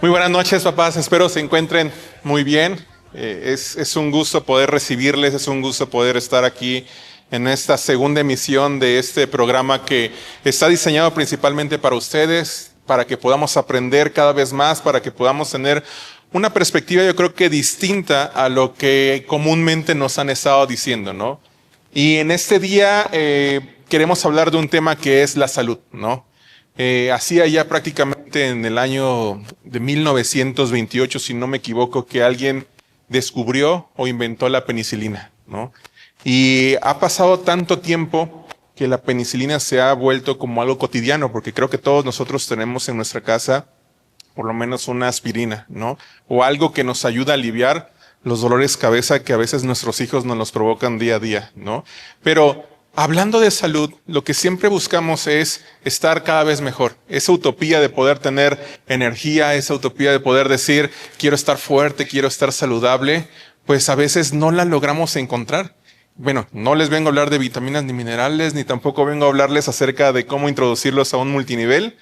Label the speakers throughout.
Speaker 1: Muy buenas noches, papás. Espero se encuentren muy bien. Es un gusto poder recibirles, es un gusto poder estar aquí en esta segunda emisión de este programa que está diseñado principalmente para ustedes, para que podamos aprender cada vez más, para que podamos tener una perspectiva, yo creo que distinta a lo que comúnmente nos han estado diciendo, ¿no? Y en este día queremos hablar de un tema que es la salud, ¿no? Hacía ya prácticamente en el año de 1928, si no me equivoco, que alguien descubrió o inventó la penicilina, ¿no? Y ha pasado tanto tiempo que la penicilina se ha vuelto como algo cotidiano, porque creo que todos nosotros tenemos en nuestra casa por lo menos una aspirina, ¿no? O algo que nos ayuda a aliviar los dolores de cabeza que a veces nuestros hijos nos los provocan día a día, ¿no? Pero hablando de salud, lo que siempre buscamos es estar cada vez mejor. Esa utopía de poder tener energía, esa utopía de poder decir, quiero estar fuerte, quiero estar saludable, pues a veces no la logramos encontrar. Bueno, no les vengo a hablar de vitaminas ni minerales, ni tampoco vengo a hablarles acerca de cómo introducirlos a un multinivel,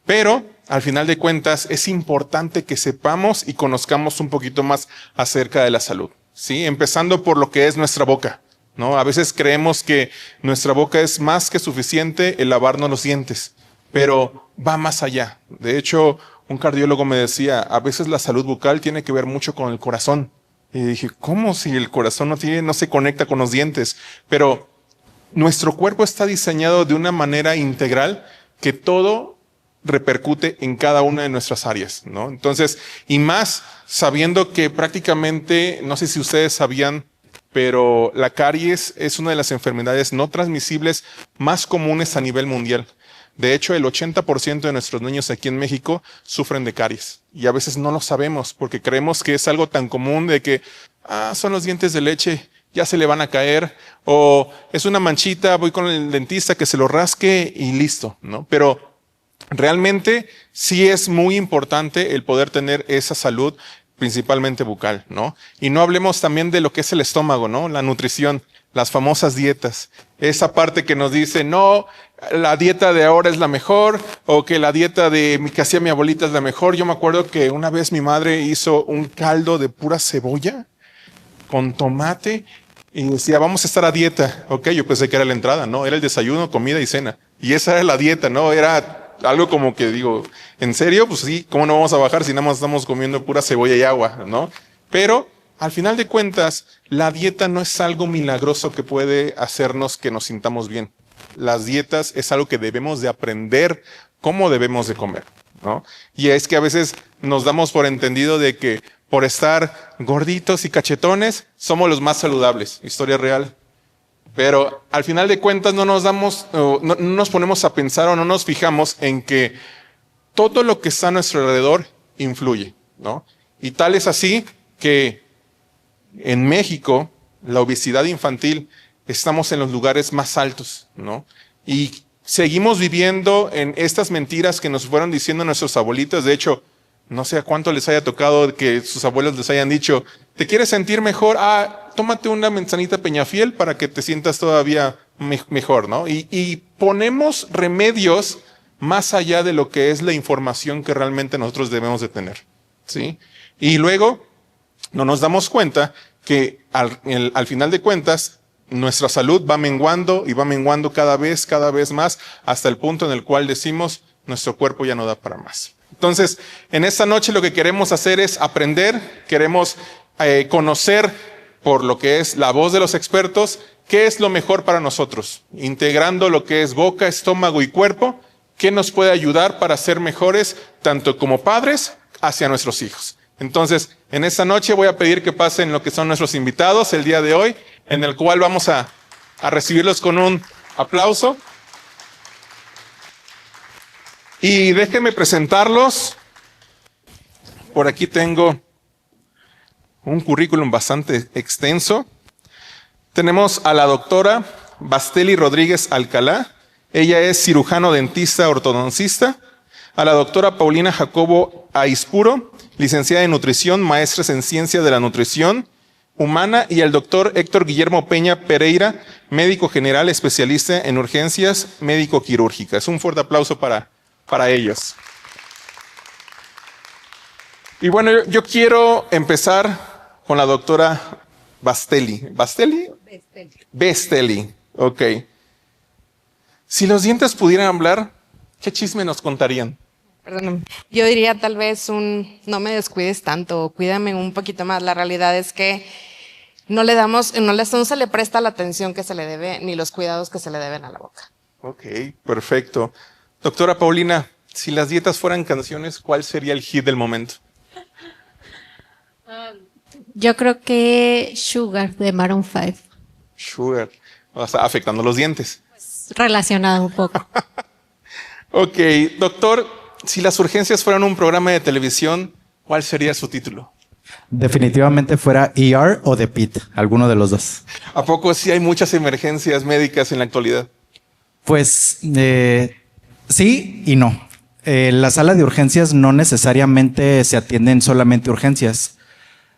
Speaker 1: pero al final de cuentas es importante que sepamos y conozcamos un poquito más acerca de la salud, ¿sí? Empezando por lo que es nuestra boca, ¿no? A veces creemos que nuestra boca es más que suficiente el lavarnos los dientes, pero va más allá. De hecho, un cardiólogo me decía, a veces la salud bucal tiene que ver mucho con el corazón. Y dije, ¿cómo si el corazón no se conecta con los dientes? Pero nuestro cuerpo está diseñado de una manera integral que todo repercute en cada una de nuestras áreas, ¿no? Entonces, y más sabiendo que prácticamente, no sé si ustedes sabían, pero la caries es una de las enfermedades no transmisibles más comunes a nivel mundial. De hecho, el 80% de nuestros niños aquí en México sufren de caries. Y a veces no lo sabemos porque creemos que es algo tan común de que, son los dientes de leche, ya se le van a caer. O es una manchita, voy con el dentista que se lo rasque y listo, ¿no? Pero realmente sí es muy importante el poder tener esa salud, principalmente bucal, ¿no? Y no hablemos también de lo que es el estómago, ¿no? La nutrición, las famosas dietas. Esa parte que nos dice, no, la dieta de ahora es la mejor, o que la dieta que hacía mi abuelita es la mejor. Yo me acuerdo que una vez mi madre hizo un caldo de pura cebolla con tomate y decía, vamos a estar a dieta. Ok, yo pensé que era la entrada, ¿no? Era el desayuno, comida y cena. Y esa era la dieta, ¿no? Era algo como que digo, ¿en serio? Pues sí, ¿cómo no vamos a bajar si nada más estamos comiendo pura cebolla y agua, ¿no? Pero al final de cuentas, la dieta no es algo milagroso que puede hacernos que nos sintamos bien. Las dietas es algo que debemos de aprender cómo debemos de comer, ¿no? Y es que a veces nos damos por entendido de que por estar gorditos y cachetones somos los más saludables. Historia real. Pero al final de cuentas no nos ponemos a pensar o no nos fijamos en que todo lo que está a nuestro alrededor influye, ¿no? Y tal es así que en México la obesidad infantil estamos en los lugares más altos, ¿no? Y seguimos viviendo en estas mentiras que nos fueron diciendo nuestros abuelitos. De hecho, no sé a cuánto les haya tocado que sus abuelos les hayan dicho, ¿te quieres sentir mejor? Tómate una manzanita Peñafiel para que te sientas todavía mejor, ¿no? Y ponemos remedios más allá de lo que es la información que realmente nosotros debemos de tener, ¿sí? Y luego no nos damos cuenta que al final de cuentas nuestra salud va menguando y va menguando cada vez más hasta el punto en el cual decimos, nuestro cuerpo ya no da para más. Entonces, en esta noche lo que queremos hacer es aprender, queremos conocer por lo que es la voz de los expertos, qué es lo mejor para nosotros, integrando lo que es boca, estómago y cuerpo, qué nos puede ayudar para ser mejores, tanto como padres, hacia nuestros hijos. Entonces, en esta noche voy a pedir que pasen lo que son nuestros invitados el día de hoy, en el cual vamos a recibirlos con un aplauso. Y déjenme presentarlos. Por aquí tengo un currículum bastante extenso. Tenemos a la doctora Basteli Rodríguez Alcalá. Ella es cirujano dentista ortodoncista. A la doctora Paulina Jacobo Aispuro, licenciada en nutrición, maestra en ciencia de la nutrición, humana, y al doctor Héctor Guillermo Peña Pereira, médico general especialista en urgencias médico-quirúrgicas. Un fuerte aplauso para ellos. Y bueno, yo quiero empezar con la doctora Bastelli. ¿Bastelli?
Speaker 2: Bestelli.
Speaker 1: Bestelli, ok. Si los dientes pudieran hablar, ¿qué chisme nos contarían?
Speaker 2: Perdóname. Yo diría tal vez no me descuides tanto, cuídame un poquito más. La realidad es que no se le presta la atención que se le debe, ni los cuidados que se le deben a la boca.
Speaker 1: Ok, perfecto. Doctora Paulina, si las dietas fueran canciones, ¿cuál sería el hit del momento?
Speaker 3: Yo creo que Sugar de Maroon 5.
Speaker 1: Sugar. O sea, afectando los dientes.
Speaker 3: Relacionado un poco.
Speaker 1: Ok, doctor, si las urgencias fueran un programa de televisión, ¿cuál sería su título?
Speaker 4: Definitivamente fuera ER o The Pit, alguno de los dos.
Speaker 1: ¿A poco sí hay muchas emergencias médicas en la actualidad?
Speaker 4: Pues sí y no. La sala de urgencias no necesariamente se atienden solamente urgencias.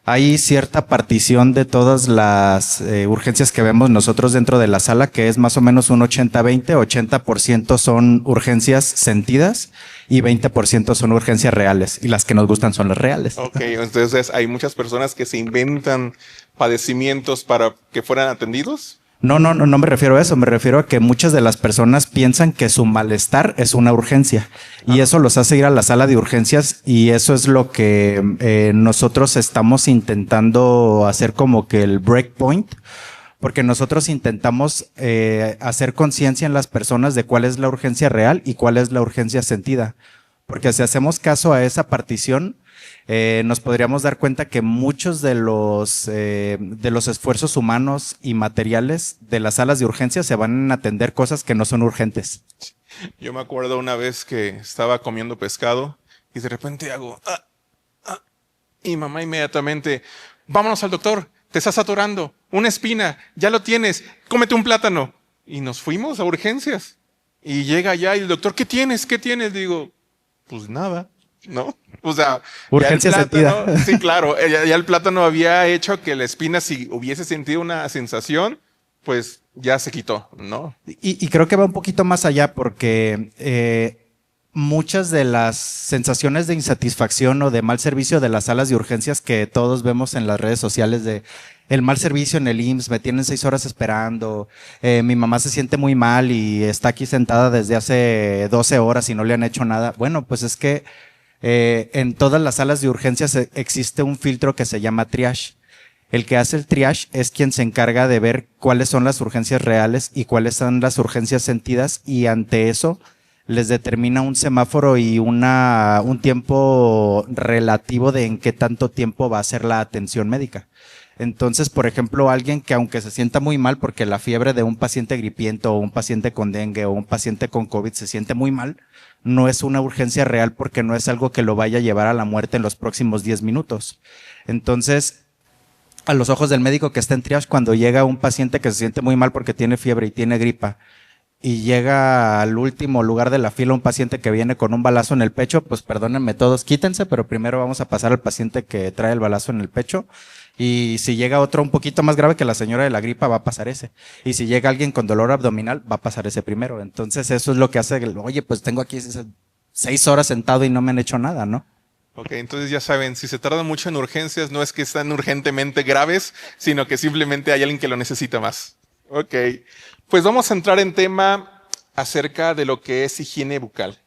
Speaker 4: Hay cierta partición de todas las urgencias que vemos nosotros dentro de la sala, que es más o menos un 80-20. 80% son urgencias sentidas y 20% son urgencias reales. Y las que nos gustan son las reales.
Speaker 1: Ok, entonces hay muchas personas que se inventan padecimientos para que fueran atendidos.
Speaker 4: No me refiero a eso, me refiero a que muchas de las personas piensan que su malestar es una urgencia y eso los hace ir a la sala de urgencias y eso es lo que nosotros estamos intentando hacer como que el breakpoint, porque nosotros intentamos hacer conciencia en las personas de cuál es la urgencia real y cuál es la urgencia sentida, porque si hacemos caso a esa partición, nos podríamos dar cuenta que muchos de los esfuerzos humanos y materiales de las salas de urgencia se van a atender cosas que no son urgentes.
Speaker 1: Yo me acuerdo una vez que estaba comiendo pescado y de repente hago y mamá inmediatamente, vámonos al doctor, te estás atorando, una espina, ya lo tienes, cómete un plátano. Y nos fuimos a urgencias. Y llega allá y el doctor, ¿qué tienes? ¿Qué tienes? Digo, pues nada, ¿no? O sea,
Speaker 4: urgencia sentida.
Speaker 1: Sí, claro, ya el plátano había hecho que la espina, si hubiese sentido una sensación, pues ya se quitó, ¿no?
Speaker 4: Y creo que va un poquito más allá porque muchas de las sensaciones de insatisfacción o de mal servicio de las salas de urgencias que todos vemos en las redes sociales de el mal servicio en el IMSS, me tienen 6 horas esperando, mi mamá se siente muy mal y está aquí sentada desde hace 12 horas y no le han hecho nada. Bueno, pues es que en todas las salas de urgencias existe un filtro que se llama triage. El que hace el triage es quien se encarga de ver cuáles son las urgencias reales y cuáles son las urgencias sentidas y ante eso les determina un semáforo y un tiempo relativo de en qué tanto tiempo va a ser la atención médica. Entonces, por ejemplo, alguien que aunque se sienta muy mal porque la fiebre de un paciente gripiento o un paciente con dengue o un paciente con COVID se siente muy mal, no es una urgencia real porque no es algo que lo vaya a llevar a la muerte en los próximos 10 minutos. Entonces, a los ojos del médico que está en triage, cuando llega un paciente que se siente muy mal porque tiene fiebre y tiene gripa, y llega al último lugar de la fila un paciente que viene con un balazo en el pecho, pues perdónenme todos, quítense, pero primero vamos a pasar al paciente que trae el balazo en el pecho. Y si llega otro un poquito más grave que la señora de la gripa, va a pasar ese. Y si llega alguien con dolor abdominal, va a pasar ese primero. Entonces eso es lo que hace, oye, pues tengo aquí 6 horas sentado y no me han hecho nada, ¿no?
Speaker 1: Ok, entonces ya saben, si se tarda mucho en urgencias, no es que están urgentemente graves, sino que simplemente hay alguien que lo necesita más. Ok, pues vamos a entrar en tema acerca de lo que es higiene bucal.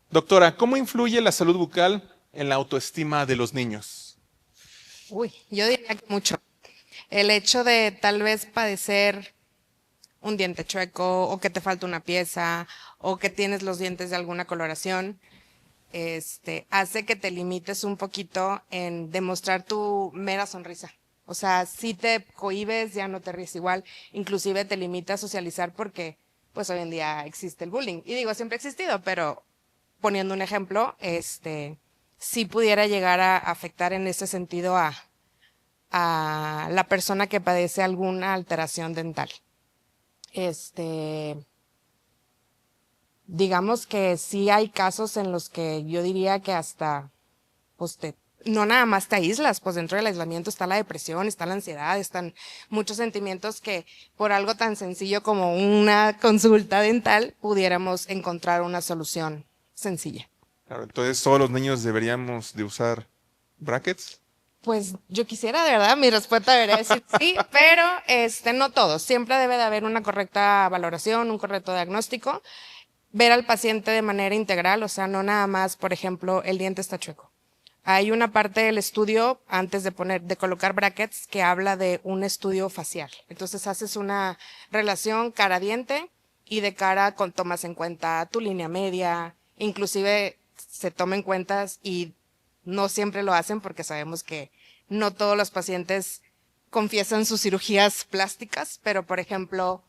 Speaker 1: Doctora, ¿cómo influye la salud bucal en la autoestima de los niños?
Speaker 2: Uy, yo diría que mucho. El hecho de tal vez padecer un diente chueco o que te falta una pieza o que tienes los dientes de alguna coloración, hace que te limites un poquito en demostrar tu mera sonrisa. O sea, si te cohibes, ya no te ríes igual, inclusive te limita a socializar porque pues hoy en día existe el bullying. Y digo, siempre ha existido, pero poniendo un ejemplo, sí pudiera llegar a afectar en ese sentido a la persona que padece alguna alteración dental. Digamos que sí hay casos en los que yo diría que hasta pues no nada más te aíslas, pues dentro del aislamiento está la depresión, está la ansiedad, están muchos sentimientos que por algo tan sencillo como una consulta dental pudiéramos encontrar una solución sencilla.
Speaker 1: Claro, entonces todos los niños deberíamos de usar brackets.
Speaker 2: Pues yo quisiera, de verdad, mi respuesta debería decir sí, pero no todos. Siempre debe de haber una correcta valoración, un correcto diagnóstico, ver al paciente de manera integral, o sea, no nada más, por ejemplo, el diente está chueco. Hay una parte del estudio, antes de colocar brackets, que habla de un estudio facial. Entonces haces una relación cara-diente y de cara tomas en cuenta tu línea media, inclusive se toma en cuenta y no siempre lo hacen porque sabemos que no todos los pacientes confiesan sus cirugías plásticas, pero por ejemplo,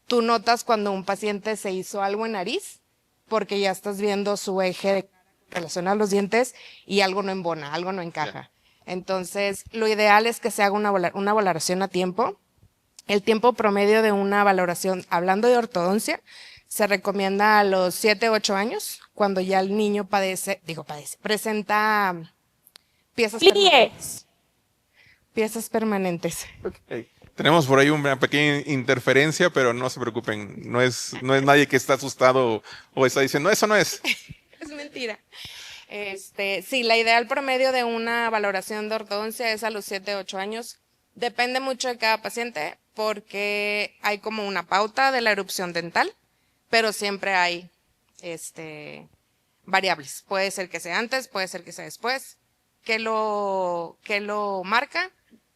Speaker 2: tú notas cuando un paciente se hizo algo en nariz porque ya estás viendo su eje de relación a los dientes y algo no embona, algo no encaja. Entonces, lo ideal es que se haga una valoración a tiempo. El tiempo promedio de una valoración, hablando de ortodoncia, se recomienda a los 7, 8 años, cuando ya el niño presenta piezas permanentes. Piezas permanentes.
Speaker 1: Okay. Tenemos por ahí una pequeña interferencia, pero no se preocupen, no es nadie que está asustado o está diciendo, eso no es.
Speaker 2: Es mentira. Sí, la ideal promedio de una valoración de ortodoncia es a los 7, 8 años. Depende mucho de cada paciente porque hay como una pauta de la erupción dental, pero siempre hay variables. Puede ser que sea antes, puede ser que sea después. ¿Qué lo marca?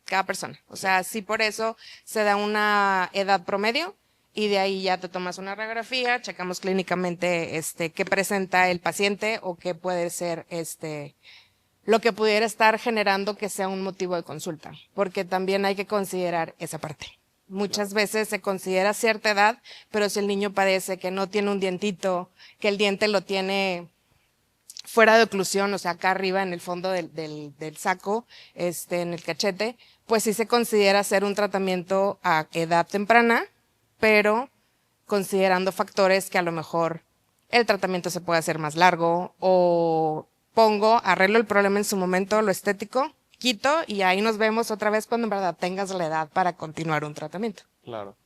Speaker 2: Cada persona. O sea, sí, por eso se da una edad promedio y de ahí ya te tomas una radiografía, checamos clínicamente qué presenta el paciente o qué puede ser lo que pudiera estar generando que sea un motivo de consulta, porque también hay que considerar esa parte. Muchas veces se considera cierta edad, pero si el niño padece que no tiene un dientito, que el diente lo tiene fuera de oclusión, o sea, acá arriba en el fondo del saco, en el cachete, pues sí se considera hacer un tratamiento a edad temprana, pero considerando factores que a lo mejor el tratamiento se puede hacer más largo o arreglo el problema en su momento, lo estético, quito y ahí nos vemos otra vez cuando en verdad tengas la edad para continuar un tratamiento.
Speaker 1: Claro.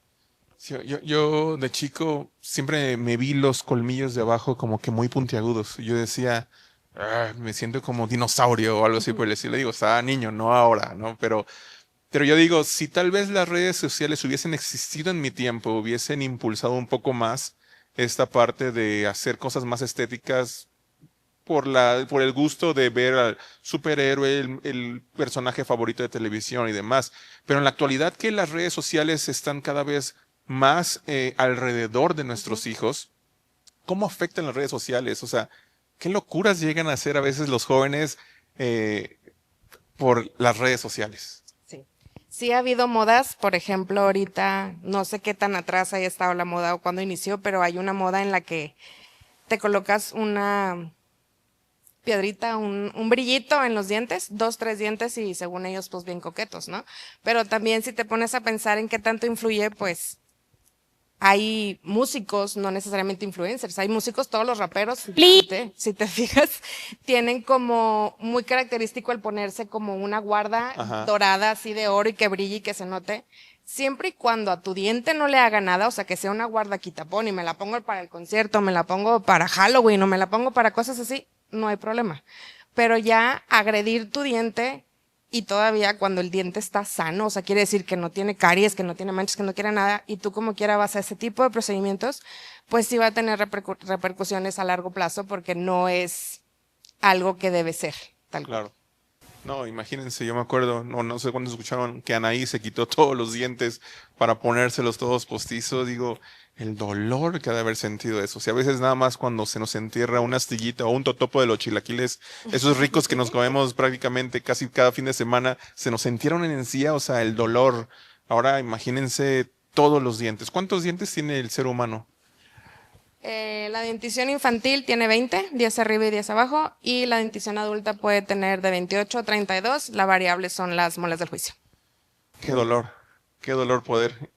Speaker 1: Sí, yo de chico siempre me vi los colmillos de abajo como que muy puntiagudos. Yo decía, me siento como dinosaurio o algo así por el estilo. Le digo, estaba niño, no ahora, ¿no? Pero yo digo, si tal vez las redes sociales hubiesen existido en mi tiempo, hubiesen impulsado un poco más esta parte de hacer cosas más estéticas por el gusto de ver al superhéroe, el personaje favorito de televisión y demás. Pero en la actualidad que las redes sociales están cada vez más alrededor de nuestros hijos, ¿cómo afectan las redes sociales? O sea, ¿qué locuras llegan a hacer a veces los jóvenes por las redes sociales?
Speaker 2: Sí ha habido modas, por ejemplo, ahorita, no sé qué tan atrás haya estado la moda o cuándo inició, pero hay una moda en la que te colocas una piedrita, un brillito en los dientes, 2, 3 dientes y según ellos pues bien coquetos, ¿no? Pero también si te pones a pensar en qué tanto influye, pues hay músicos, no necesariamente influencers, hay músicos, todos los raperos, si te fijas, tienen como muy característico el ponerse como una guarda dorada así de oro y que brille y que se note, siempre y cuando a tu diente no le haga nada, o sea, que sea una guarda quitapón y me la pongo para el concierto, me la pongo para Halloween o me la pongo para cosas así, no hay problema. Pero ya agredir tu diente y todavía cuando el diente está sano, o sea, quiere decir que no tiene caries, que no tiene manchas, que no quiere nada, y tú como quiera vas a ese tipo de procedimientos, pues sí va a tener repercusiones a largo plazo porque no es algo que debe ser, tal
Speaker 1: Claro. No, imagínense, yo me acuerdo, no sé cuándo escucharon que Anaí se quitó todos los dientes para ponérselos todos postizos. Digo, el dolor que ha de haber sentido eso. O sea, a veces nada más cuando se nos entierra una astillita o un totopo de los chilaquiles, esos ricos que nos comemos prácticamente casi cada fin de semana, se nos entierran en encía, o sea, el dolor. Ahora imagínense todos los dientes. ¿Cuántos dientes tiene el ser humano?
Speaker 2: La dentición infantil tiene 20, 10 arriba y 10 abajo, y la dentición adulta puede tener de 28 a 32, la variable son las muelas del juicio.
Speaker 1: Qué dolor poder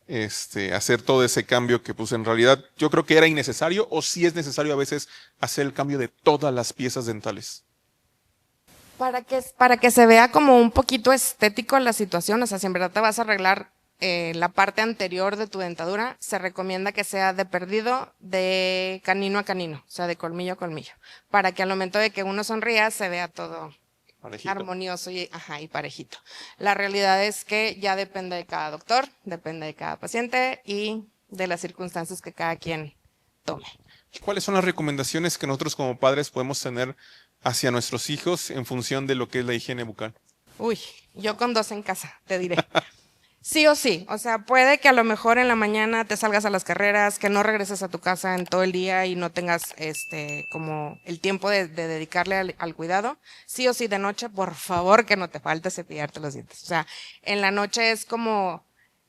Speaker 1: hacer todo ese cambio que pues en realidad yo creo que era innecesario o sí es necesario a veces hacer el cambio de todas las piezas dentales.
Speaker 2: Para que se vea como un poquito estético la situación, o sea, si en verdad te vas a arreglar la parte anterior de tu dentadura, se recomienda que sea de perdido de canino a canino, o sea, de colmillo a colmillo, para que al momento de que uno sonría se vea todo
Speaker 1: Parejito.
Speaker 2: armonioso y, ajá, y parejito. La realidad es que ya depende de cada doctor, depende de cada paciente y de las circunstancias que cada quien tome.
Speaker 1: ¿Cuáles son las recomendaciones que nosotros como padres podemos tener hacia nuestros hijos en función de lo que es la higiene bucal?
Speaker 2: Uy, yo con 2 en casa, te diré. Sí o sí, o sea, puede que a lo mejor en la mañana te salgas a las carreras, que no regreses a tu casa en todo el día y no tengas como el tiempo de dedicarle al cuidado. Sí o sí, de noche, por favor, que no te falte cepillarte los dientes. O sea, en la noche es como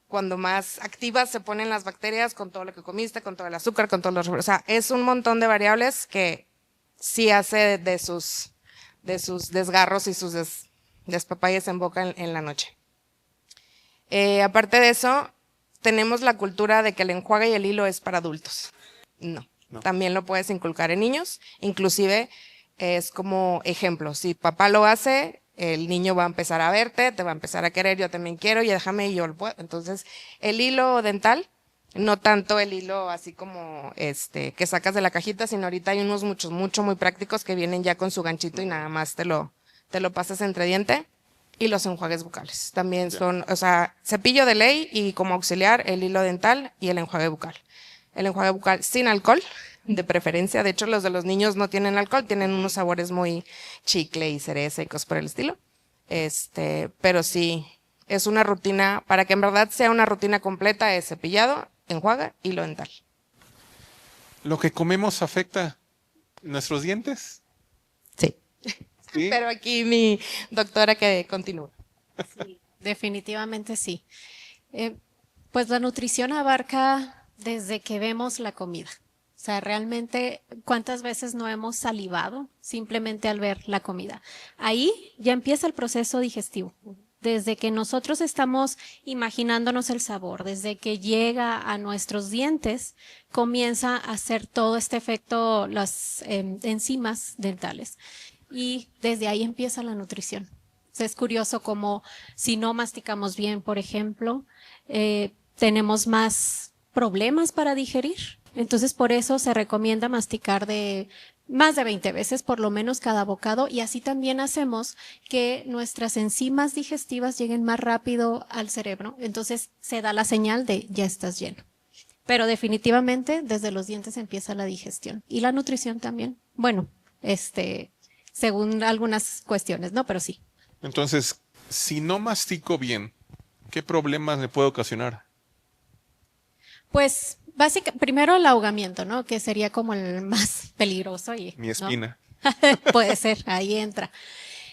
Speaker 2: cuando más activas se ponen las bacterias con todo lo que comiste, con todo el azúcar, con todos los... O sea, es un montón de variables que sí hace de sus desgarros y sus despapalles en boca en la noche. Aparte de eso, tenemos la cultura de que el enjuague y el hilo es para adultos. No. También lo puedes inculcar en niños. Inclusive es como ejemplo. Si papá lo hace, el niño va a empezar a verte, te va a empezar a querer, yo también quiero y déjame y yo lo puedo. Entonces, el hilo dental, no tanto el hilo así como que sacas de la cajita, sino ahorita hay unos muy prácticos que vienen ya con su ganchito y nada más te lo pasas entre diente. Y los enjuagues bucales. También son, o sea, cepillo de ley y como auxiliar el hilo dental y el enjuague bucal. El enjuague bucal sin alcohol, de preferencia. De hecho, los de los niños no tienen alcohol, tienen unos sabores muy chicle y cereza y cosas por el estilo. Pero sí, es una rutina, para que en verdad sea una rutina completa, es cepillado, enjuague, hilo dental.
Speaker 1: ¿Lo que comemos afecta nuestros dientes?
Speaker 2: Sí.
Speaker 1: Sí.
Speaker 2: Pero aquí mi doctora que continúa.
Speaker 3: Sí, definitivamente sí. Pues la nutrición abarca desde que vemos la comida. O sea, realmente, ¿cuántas veces no hemos salivado simplemente al ver la comida? Ahí ya empieza el proceso digestivo. Desde que nosotros estamos imaginándonos el sabor, desde que llega a nuestros dientes, comienza a hacer todo este efecto las enzimas dentales. Y desde ahí empieza la nutrición. O sea, es curioso como si no masticamos bien, por ejemplo, tenemos más problemas para digerir. Entonces, por eso se recomienda masticar de más de 20 veces, por lo menos cada bocado, y así también hacemos que nuestras enzimas digestivas lleguen más rápido al cerebro. Entonces, se da la señal de ya estás lleno. Pero definitivamente, desde los dientes empieza la digestión y la nutrición también. Bueno, según algunas cuestiones, ¿no? Pero sí.
Speaker 1: Entonces, si no mastico bien, ¿qué problemas me puede ocasionar?
Speaker 3: Pues, primero el ahogamiento, ¿no? Que sería como el más peligroso.
Speaker 1: Mi espina.
Speaker 3: ¿No? Puede ser, ahí entra.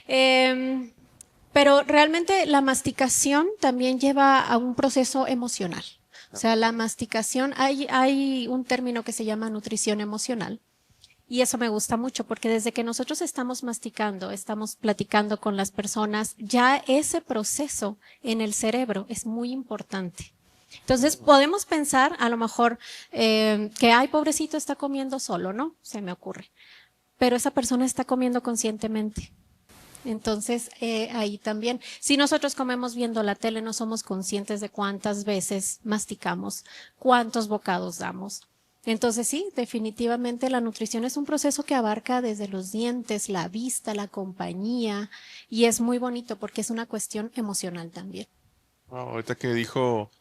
Speaker 3: Pero realmente la masticación también lleva a un proceso emocional. O sea, la masticación, hay un término que se llama nutrición emocional. Y eso me gusta mucho porque desde que nosotros estamos masticando, estamos platicando con las personas, ya ese proceso en el cerebro es muy importante. Entonces podemos pensar a lo mejor que, ay, pobrecito, está comiendo solo, ¿no? Se me ocurre. Pero esa persona está comiendo conscientemente. Entonces, ahí también, si nosotros comemos viendo la tele, no somos conscientes de cuántas veces masticamos, cuántos bocados damos. Entonces sí, definitivamente la nutrición es un proceso que abarca desde los dientes, la vista, la compañía, y es muy bonito porque es una cuestión emocional también.
Speaker 1: Ahorita que dijo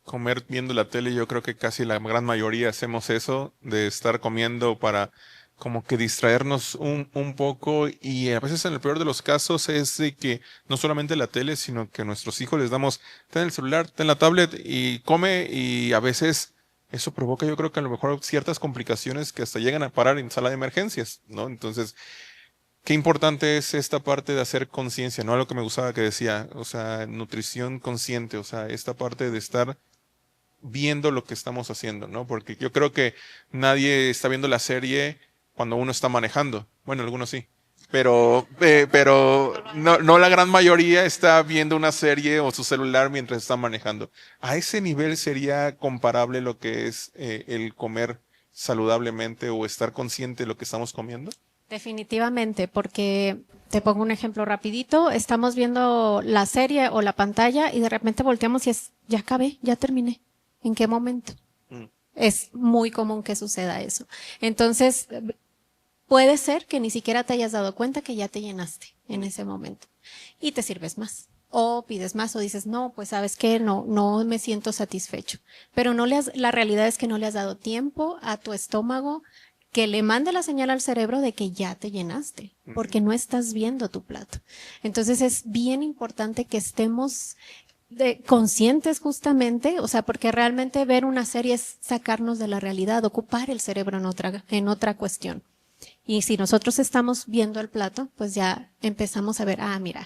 Speaker 1: comer viendo la tele, yo creo que casi la gran mayoría hacemos eso, de estar comiendo para como que distraernos un poco, y a veces en el peor de los casos es de que no solamente la tele, sino que a nuestros hijos les damos, ten el celular, ten la tablet y come, y a veces eso provoca, yo creo que a lo mejor ciertas complicaciones que hasta llegan a parar en sala de emergencias, ¿no? Entonces, qué importante es esta parte de hacer conciencia, ¿no? Algo que me gustaba que decía, o sea, nutrición consciente, o sea, esta parte de estar viendo lo que estamos haciendo, ¿no? Porque yo creo que nadie está viendo la serie cuando uno está manejando. Bueno, algunos sí. Pero no la gran mayoría está viendo una serie o su celular mientras está manejando. ¿A ese nivel sería comparable lo que es el comer saludablemente o estar consciente de lo que estamos comiendo?
Speaker 3: Definitivamente, porque te pongo un ejemplo rapidito, estamos viendo la serie o la pantalla y de repente volteamos y ya acabé, ya terminé. ¿En qué momento? Es muy común que suceda eso. Entonces, puede ser que ni siquiera te hayas dado cuenta que ya te llenaste en ese momento y te sirves más. O pides más o dices, no, pues sabes qué, no me siento satisfecho. Pero la realidad es que no le has dado tiempo a tu estómago que le mande la señal al cerebro de que ya te llenaste, porque no estás viendo tu plato. Entonces es bien importante que estemos conscientes justamente, o sea, porque realmente ver una serie es sacarnos de la realidad, ocupar el cerebro en otra cuestión. Y si nosotros estamos viendo el plato, pues ya empezamos a ver, mira,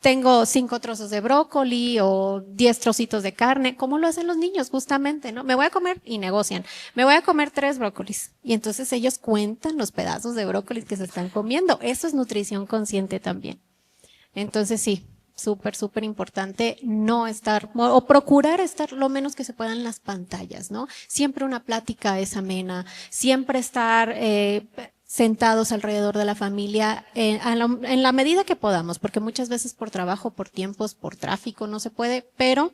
Speaker 3: tengo 5 trozos de brócoli o 10 trocitos de carne, como lo hacen los niños justamente, ¿no? Me voy a comer y negocian. Me voy a comer 3 brócolis. Y entonces ellos cuentan los pedazos de brócolis que se están comiendo. Eso es nutrición consciente también. Entonces sí, súper, súper importante no estar, o procurar estar lo menos que se pueda en las pantallas, ¿no? Siempre una plática es amena, siempre estar sentados alrededor de la familia en la medida que podamos, porque muchas veces por trabajo, por tiempos, por tráfico no se puede, pero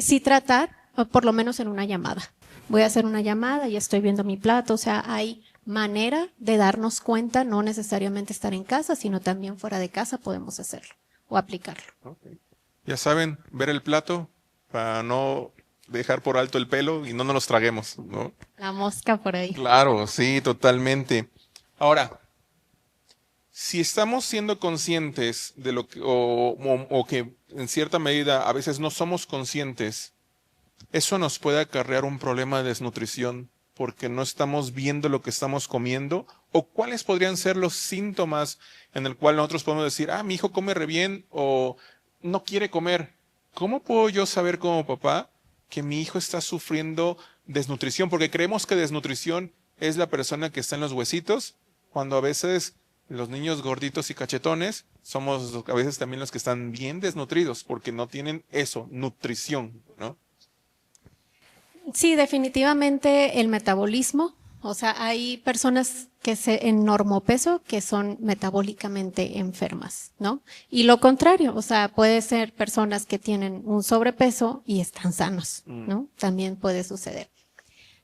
Speaker 3: sí tratar, por lo menos en una llamada. Voy a hacer una llamada y estoy viendo mi plato, o sea, hay manera de darnos cuenta, no necesariamente estar en casa, sino también fuera de casa podemos hacerlo o aplicarlo.
Speaker 1: Okay. Ya saben, ver el plato para no dejar por alto el pelo y no nos los traguemos, ¿no?
Speaker 3: La mosca por ahí.
Speaker 1: Claro, sí, totalmente. Ahora, si estamos siendo conscientes de lo que, o que en cierta medida a veces no somos conscientes, eso nos puede acarrear un problema de desnutrición porque no estamos viendo lo que estamos comiendo, o cuáles podrían ser los síntomas en el cual nosotros podemos decir, mi hijo come re bien o no quiere comer. ¿Cómo puedo yo saber como papá que mi hijo está sufriendo desnutrición? Porque creemos que desnutrición es la persona que está en los huesitos, cuando a veces los niños gorditos y cachetones somos a veces también los que están bien desnutridos porque no tienen eso, nutrición, ¿no?
Speaker 3: Sí, definitivamente el metabolismo, o sea, hay personas que en normopeso que son metabólicamente enfermas, ¿no? Y lo contrario, o sea, puede ser personas que tienen un sobrepeso y están sanos, ¿no? También puede suceder.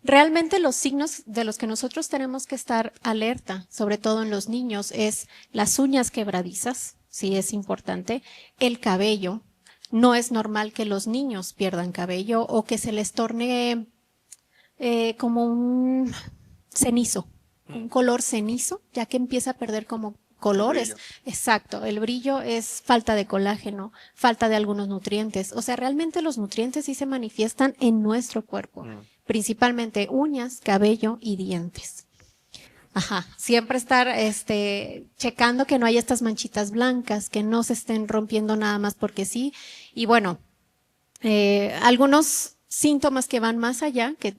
Speaker 3: Realmente los signos de los que nosotros tenemos que estar alerta, sobre todo en los niños, es las uñas quebradizas, sí es importante, el cabello. No es normal que los niños pierdan cabello o que se les torne como un cenizo, un color cenizo, ya que empieza a perder como colores. Exacto, el brillo es falta de colágeno, falta de algunos nutrientes. O sea, realmente los nutrientes sí se manifiestan en nuestro cuerpo, principalmente uñas, cabello y dientes. Ajá, siempre estar checando que no haya estas manchitas blancas, que no se estén rompiendo nada más porque sí. Y bueno, algunos síntomas que van más allá, que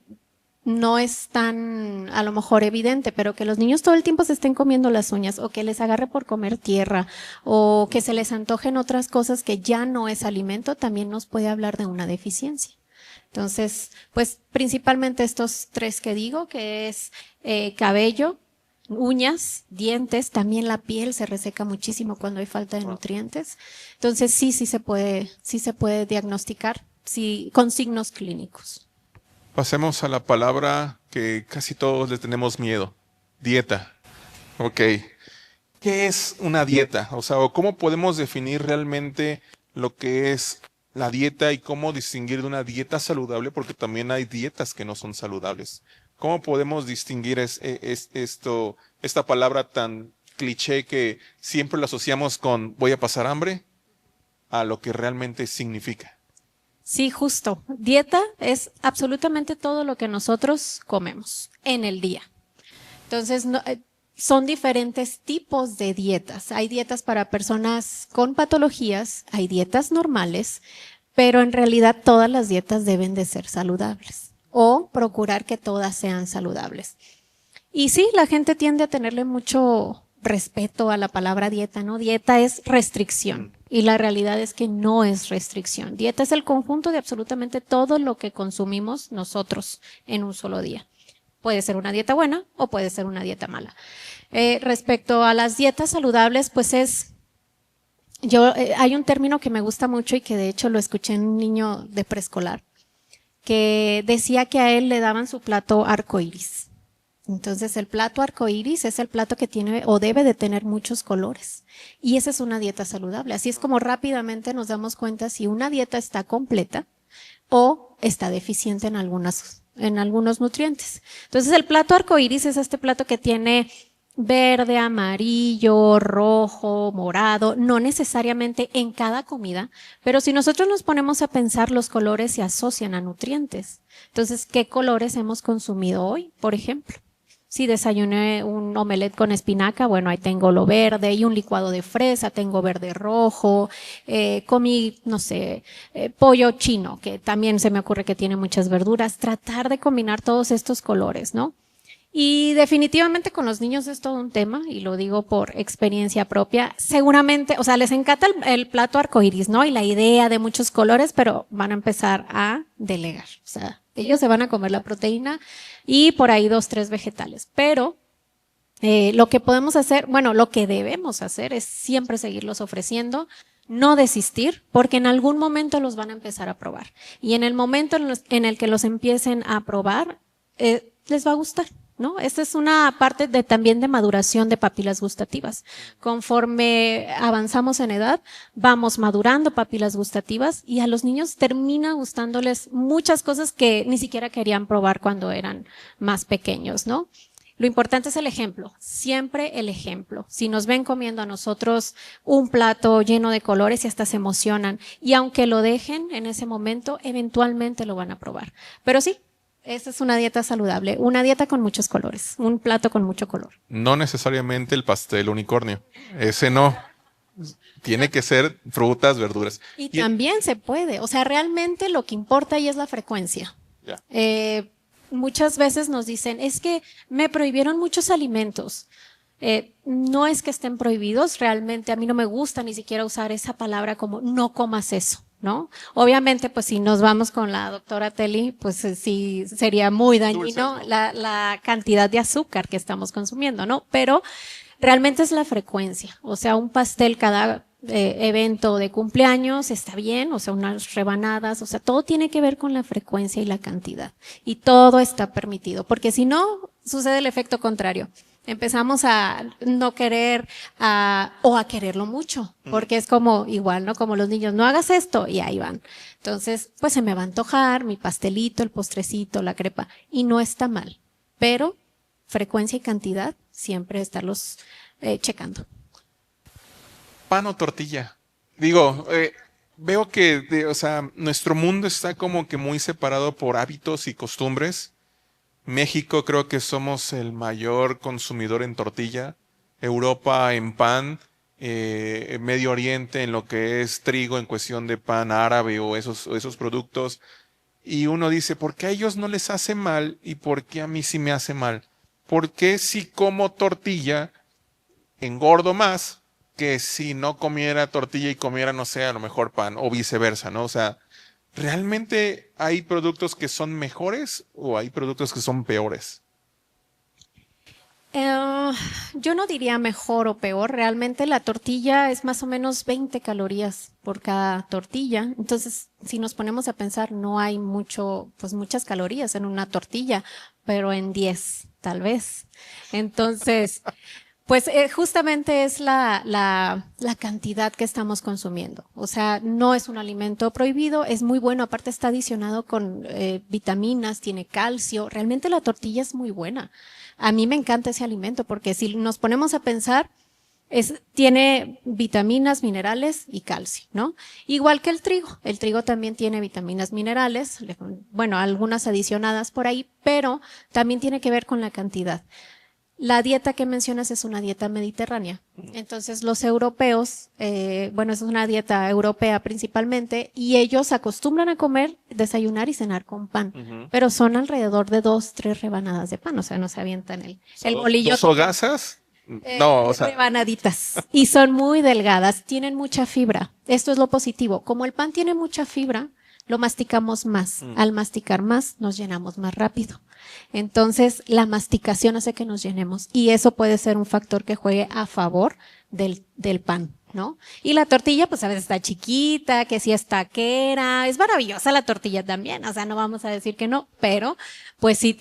Speaker 3: no es tan a lo mejor evidente, pero que los niños todo el tiempo se estén comiendo las uñas o que les agarre por comer tierra o que se les antojen otras cosas que ya no es alimento, también nos puede hablar de una deficiencia. Entonces, pues principalmente estos 3 que digo, que es cabello, uñas, dientes, también la piel se reseca muchísimo cuando hay falta de nutrientes. Entonces sí se puede diagnosticar, sí, con signos clínicos.
Speaker 1: Pasemos a la palabra que casi todos le tenemos miedo, dieta. Ok. ¿Qué es una dieta? O sea, ¿cómo podemos definir realmente lo que es la dieta y cómo distinguir de una dieta saludable? Porque también hay dietas que no son saludables. ¿Cómo podemos distinguir esta palabra tan cliché que siempre lo asociamos con voy a pasar hambre a lo que realmente significa?
Speaker 3: Sí, justo. Dieta es absolutamente todo lo que nosotros comemos en el día. Entonces, son diferentes tipos de dietas. Hay dietas para personas con patologías, hay dietas normales, pero en realidad todas las dietas deben de ser saludables o procurar que todas sean saludables. Y sí, la gente tiende a tenerle mucho respeto a la palabra dieta, ¿no? Dieta es restricción y la realidad es que no es restricción. Dieta es el conjunto de absolutamente todo lo que consumimos nosotros en un solo día. Puede ser una dieta buena o puede ser una dieta mala. Respecto a las dietas saludables, pues hay un término que me gusta mucho y que de hecho lo escuché en un niño de preescolar, que decía que a él le daban su plato arcoíris. Entonces el plato arcoíris es el plato que tiene o debe de tener muchos colores. Y esa es una dieta saludable. Así es como rápidamente nos damos cuenta si una dieta está completa o está deficiente en algunos nutrientes. Entonces el plato arcoíris es este plato que tiene verde, amarillo, rojo, morado, no necesariamente en cada comida, pero si nosotros nos ponemos a pensar, los colores se asocian a nutrientes. Entonces, ¿qué colores hemos consumido hoy, por ejemplo? Si desayuné un omelette con espinaca, bueno, ahí tengo lo verde, y un licuado de fresa, tengo verde rojo, comí, no sé, pollo chino, que también se me ocurre que tiene muchas verduras. Tratar de combinar todos estos colores, ¿no? Y definitivamente con los niños es todo un tema, y lo digo por experiencia propia. Seguramente, o sea, les encanta el plato arcoíris, ¿no? Y la idea de muchos colores, pero van a empezar a delegar. O sea, ellos se van a comer la proteína y por ahí 2, 3 vegetales. Pero lo que podemos hacer, bueno, lo que debemos hacer es siempre seguirlos ofreciendo, no desistir, porque en algún momento los van a empezar a probar. Y en el momento en el que los empiecen a probar, les va a gustar, ¿no? Esta es una parte también de maduración de papilas gustativas. Conforme avanzamos en edad, vamos madurando papilas gustativas y a los niños termina gustándoles muchas cosas que ni siquiera querían probar cuando eran más pequeños, ¿no? Lo importante es el ejemplo, siempre el ejemplo. Si nos ven comiendo a nosotros un plato lleno de colores y hasta se emocionan, y aunque lo dejen en ese momento, eventualmente lo van a probar. Pero sí, esta es una dieta saludable, una dieta con muchos colores, un plato con mucho color.
Speaker 1: No necesariamente el pastel unicornio. Ese no. Tiene que ser frutas, verduras.
Speaker 3: Y también se puede. O sea, realmente lo que importa ahí es la frecuencia.
Speaker 1: Ya.
Speaker 3: Muchas veces nos dicen, es que me prohibieron muchos alimentos. No es que estén prohibidos, realmente a mí no me gusta ni siquiera usar esa palabra como no comas eso, ¿no? Obviamente, pues si nos vamos con la doctora Telly, pues sí sería muy dañino la cantidad de azúcar que estamos consumiendo, ¿no? Pero realmente es la frecuencia, o sea, un pastel cada evento de cumpleaños está bien, o sea, unas rebanadas, o sea, todo tiene que ver con la frecuencia y la cantidad, y todo está permitido, porque si no, sucede el efecto contrario. Empezamos a no querer o a quererlo mucho, porque es como igual, ¿no? Como los niños, no hagas esto, y ahí van. Entonces, pues se me va a antojar mi pastelito, el postrecito, la crepa, y no está mal, pero frecuencia y cantidad, siempre estarlos checando.
Speaker 1: ¿Pan o tortilla? Digo, veo que, o sea, nuestro mundo está como que muy separado por hábitos y costumbres. México creo que somos el mayor consumidor en tortilla, Europa en pan, Medio Oriente en lo que es trigo en cuestión de pan árabe o esos productos. Y uno dice, ¿por qué a ellos no les hace mal y por qué a mí sí me hace mal? ¿Por qué si como tortilla engordo más que si no comiera tortilla y comiera, no sé, a lo mejor pan o viceversa, ¿no? O sea, ¿realmente hay productos que son mejores o hay productos que son peores?
Speaker 3: Yo no diría mejor o peor, realmente la tortilla es más o menos 20 calorías por cada tortilla, entonces si nos ponemos a pensar no hay muchas calorías en una tortilla, pero en 10 tal vez. Entonces, pues justamente es la cantidad que estamos consumiendo. O sea, no es un alimento prohibido, es muy bueno, aparte está adicionado con vitaminas, tiene calcio, realmente la tortilla es muy buena. A mí me encanta ese alimento porque si nos ponemos a pensar, tiene vitaminas, minerales y calcio, ¿no? Igual que el trigo también tiene vitaminas, minerales, bueno, algunas adicionadas por ahí, pero también tiene que ver con la cantidad. La dieta que mencionas es una dieta mediterránea. Entonces los europeos, bueno, es una dieta europea principalmente, y ellos acostumbran a comer, desayunar y cenar con pan, pero son alrededor de 2, 3 rebanadas de pan, o sea, no se avientan el bolillo.
Speaker 1: ¿Dos hogazas? No, o sea.
Speaker 3: Rebanaditas. Y son muy delgadas, tienen mucha fibra. Esto es lo positivo. Como el pan tiene mucha fibra, lo masticamos más. Al masticar más, nos llenamos más rápido. Entonces, la masticación hace que nos llenemos y eso puede ser un factor que juegue a favor del pan, ¿no? Y la tortilla, pues a veces está chiquita, que si es taquera, es maravillosa la tortilla también, o sea, no vamos a decir que no, pero pues sí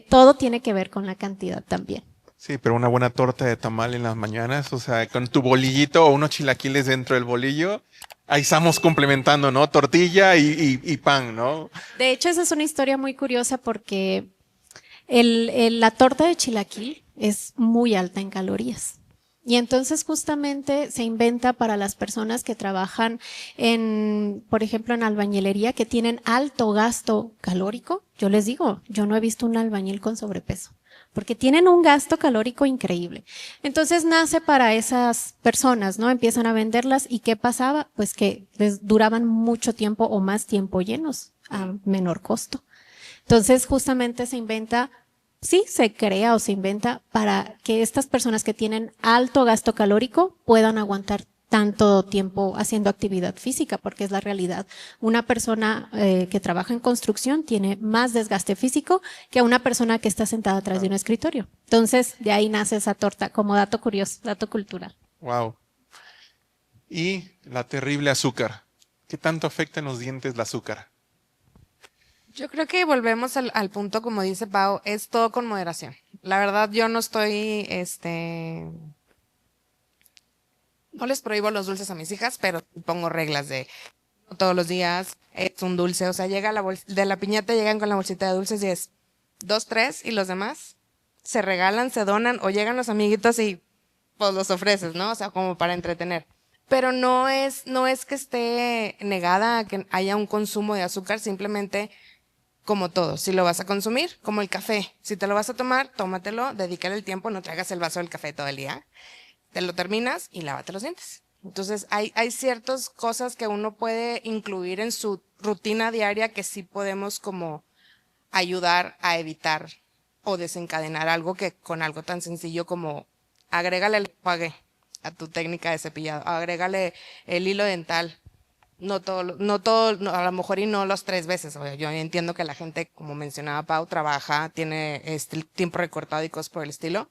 Speaker 3: todo tiene que ver con la cantidad también.
Speaker 1: Sí, pero una buena torta de tamal en las mañanas, o sea, con tu bolillito o unos chilaquiles dentro del bolillo, ahí estamos complementando, ¿no? Tortilla y pan, ¿no?
Speaker 3: De hecho, esa es una historia muy curiosa porque la torta de chilaquil es muy alta en calorías. Y entonces justamente se inventa para las personas que trabajan por ejemplo, en albañilería, que tienen alto gasto calórico. Yo les digo, yo no he visto un albañil con sobrepeso, porque tienen un gasto calórico increíble. Entonces nace para esas personas, ¿no? Empiezan a venderlas y ¿qué pasaba? Pues que les duraban mucho tiempo o más tiempo llenos a menor costo. Entonces justamente se crea o se inventa para que estas personas que tienen alto gasto calórico puedan aguantar tanto tiempo haciendo actividad física, porque es la realidad. Una persona que trabaja en construcción tiene más desgaste físico que una persona que está sentada atrás de un escritorio. Entonces, de ahí nace esa torta, como dato curioso, dato cultural.
Speaker 1: Wow. Y la terrible azúcar. ¿Qué tanto afecta en los dientes el azúcar?
Speaker 2: Yo creo que volvemos al punto, como dice Pau, es todo con moderación. La verdad, yo no estoy, no les prohíbo los dulces a mis hijas, pero pongo reglas de no todos los días es un dulce. O sea, llega de la piñata llegan con la bolsita de dulces y es 2, 3 y los demás se regalan, se donan o llegan los amiguitos y pues los ofreces, ¿no? O sea, como para entretener. Pero no es que esté negada a que haya un consumo de azúcar, simplemente como todo. Si lo vas a consumir, como el café. Si te lo vas a tomar, tómatelo, dedícale el tiempo, no traigas el vaso del café todo el día. Te lo terminas y lávate los dientes. Entonces, hay ciertas cosas que uno puede incluir en su rutina diaria que sí podemos como ayudar a evitar o desencadenar algo que con algo tan sencillo como agrégale el enjuague a tu técnica de cepillado, agrégale el hilo dental. No todo, a lo mejor y no los 3 veces. O sea, yo entiendo que la gente, como mencionaba Pau, trabaja, tiene tiempo recortado y cosas por el estilo,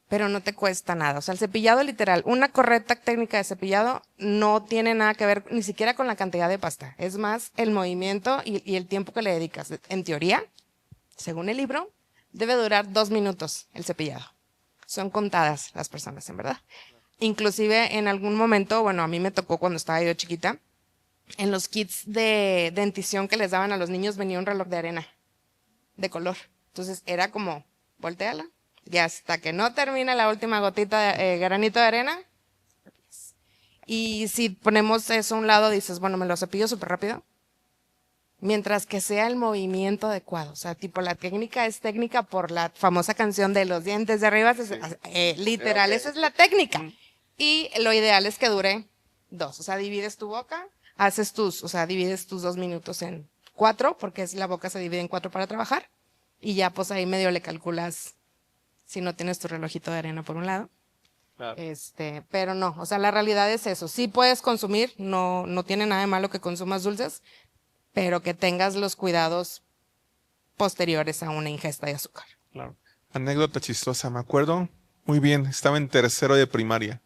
Speaker 2: pero no te cuesta nada. O sea, el cepillado literal, una correcta técnica de cepillado no tiene nada que ver ni siquiera con la cantidad de pasta. Es más el movimiento y el tiempo que le dedicas. En teoría, según el libro, debe durar 2 minutos el cepillado. Son contadas las personas, en verdad. Inclusive en algún momento, bueno, a mí me tocó cuando estaba yo chiquita, en los kits de dentición que les daban a los niños venía un reloj de arena de color. Entonces era como, volteala y hasta que no termina la última gotita de granito de arena. Y si ponemos eso a un lado, dices, bueno, me lo cepillo súper rápido. Mientras que sea el movimiento adecuado. O sea, tipo la técnica es técnica por la famosa canción de los dientes de arriba. Literal, esa es la técnica. Y lo ideal es que dure 2. O sea, divides tu boca. Divides tus 2 minutos en 4, porque la boca se divide en 4 para trabajar, y ya pues ahí medio le calculas si no tienes tu relojito de arena por un lado. Claro. Pero no, o sea, la realidad es eso. Sí puedes consumir, no tiene nada de malo que consumas dulces, pero que tengas los cuidados posteriores a una ingesta de azúcar.
Speaker 1: Claro. Anécdota chistosa, me acuerdo muy bien, estaba en tercero de primaria.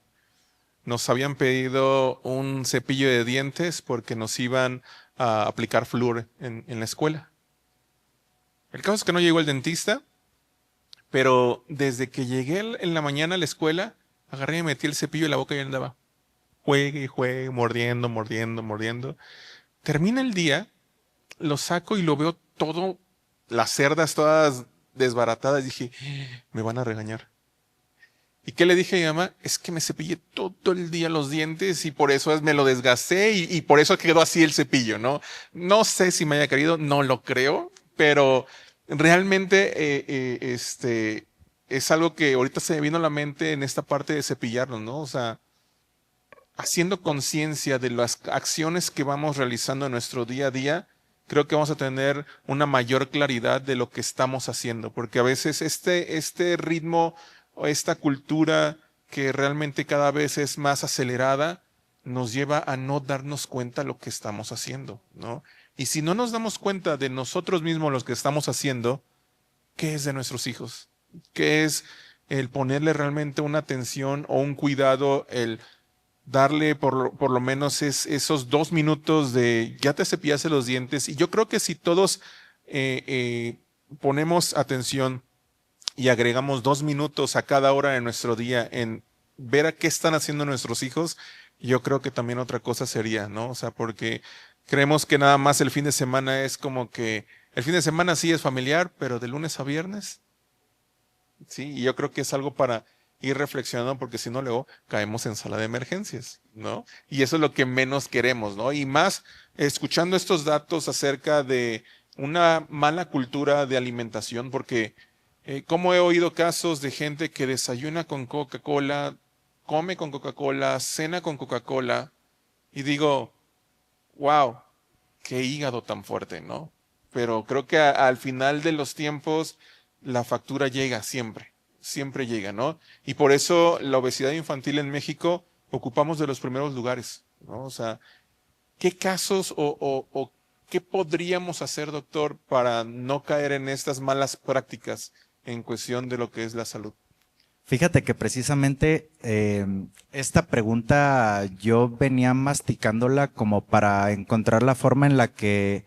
Speaker 1: Nos habían pedido un cepillo de dientes porque nos iban a aplicar flúor en la escuela. El caso es que no llegó el dentista, pero desde que llegué en la mañana a la escuela, agarré y metí el cepillo en la boca y andaba. Juegue y juegue, mordiendo. Termina el día, lo saco y lo veo todo, las cerdas todas desbaratadas. Dije, me van a regañar. ¿Y qué le dije a mi mamá? Es que me cepillé todo el día los dientes y por eso me lo desgasté y por eso quedó así el cepillo, ¿no? No sé si me haya querido, no lo creo, pero realmente es algo que ahorita se me vino a la mente en esta parte de cepillarnos, ¿no? O sea, haciendo conciencia de las acciones que vamos realizando en nuestro día a día, creo que vamos a tener una mayor claridad de lo que estamos haciendo, porque a veces este ritmo o esta cultura que realmente cada vez es más acelerada nos lleva a no darnos cuenta de lo que estamos haciendo, ¿no? Y si no nos damos cuenta de nosotros mismos los que estamos haciendo, ¿qué es de nuestros hijos? ¿Qué es el ponerle realmente una atención o un cuidado, el darle por lo menos esos 2 minutos de ya te cepillaste los dientes? Y yo creo que si todos ponemos atención y agregamos 2 minutos a cada hora de nuestro día en ver a qué están haciendo nuestros hijos, yo creo que también otra cosa sería, ¿no? O sea, porque creemos que nada más el fin de semana es como que, el fin de semana sí es familiar, pero de lunes a viernes, sí, y yo creo que es algo para ir reflexionando, porque si no luego caemos en sala de emergencias, ¿no? Y eso es lo que menos queremos, ¿no? Y más escuchando estos datos acerca de una mala cultura de alimentación, porque como he oído casos de gente que desayuna con Coca-Cola, come con Coca-Cola, cena con Coca-Cola, y digo, wow, qué hígado tan fuerte, ¿no? Pero creo que al final de los tiempos la factura llega siempre, siempre llega, ¿no? Y por eso la obesidad infantil en México ocupamos de los primeros lugares, ¿no? O sea, ¿qué casos o qué podríamos hacer, doctor, para no caer en estas malas prácticas en cuestión de lo que es la salud?
Speaker 4: Fíjate que precisamente esta pregunta yo venía masticándola como para encontrar la forma en la que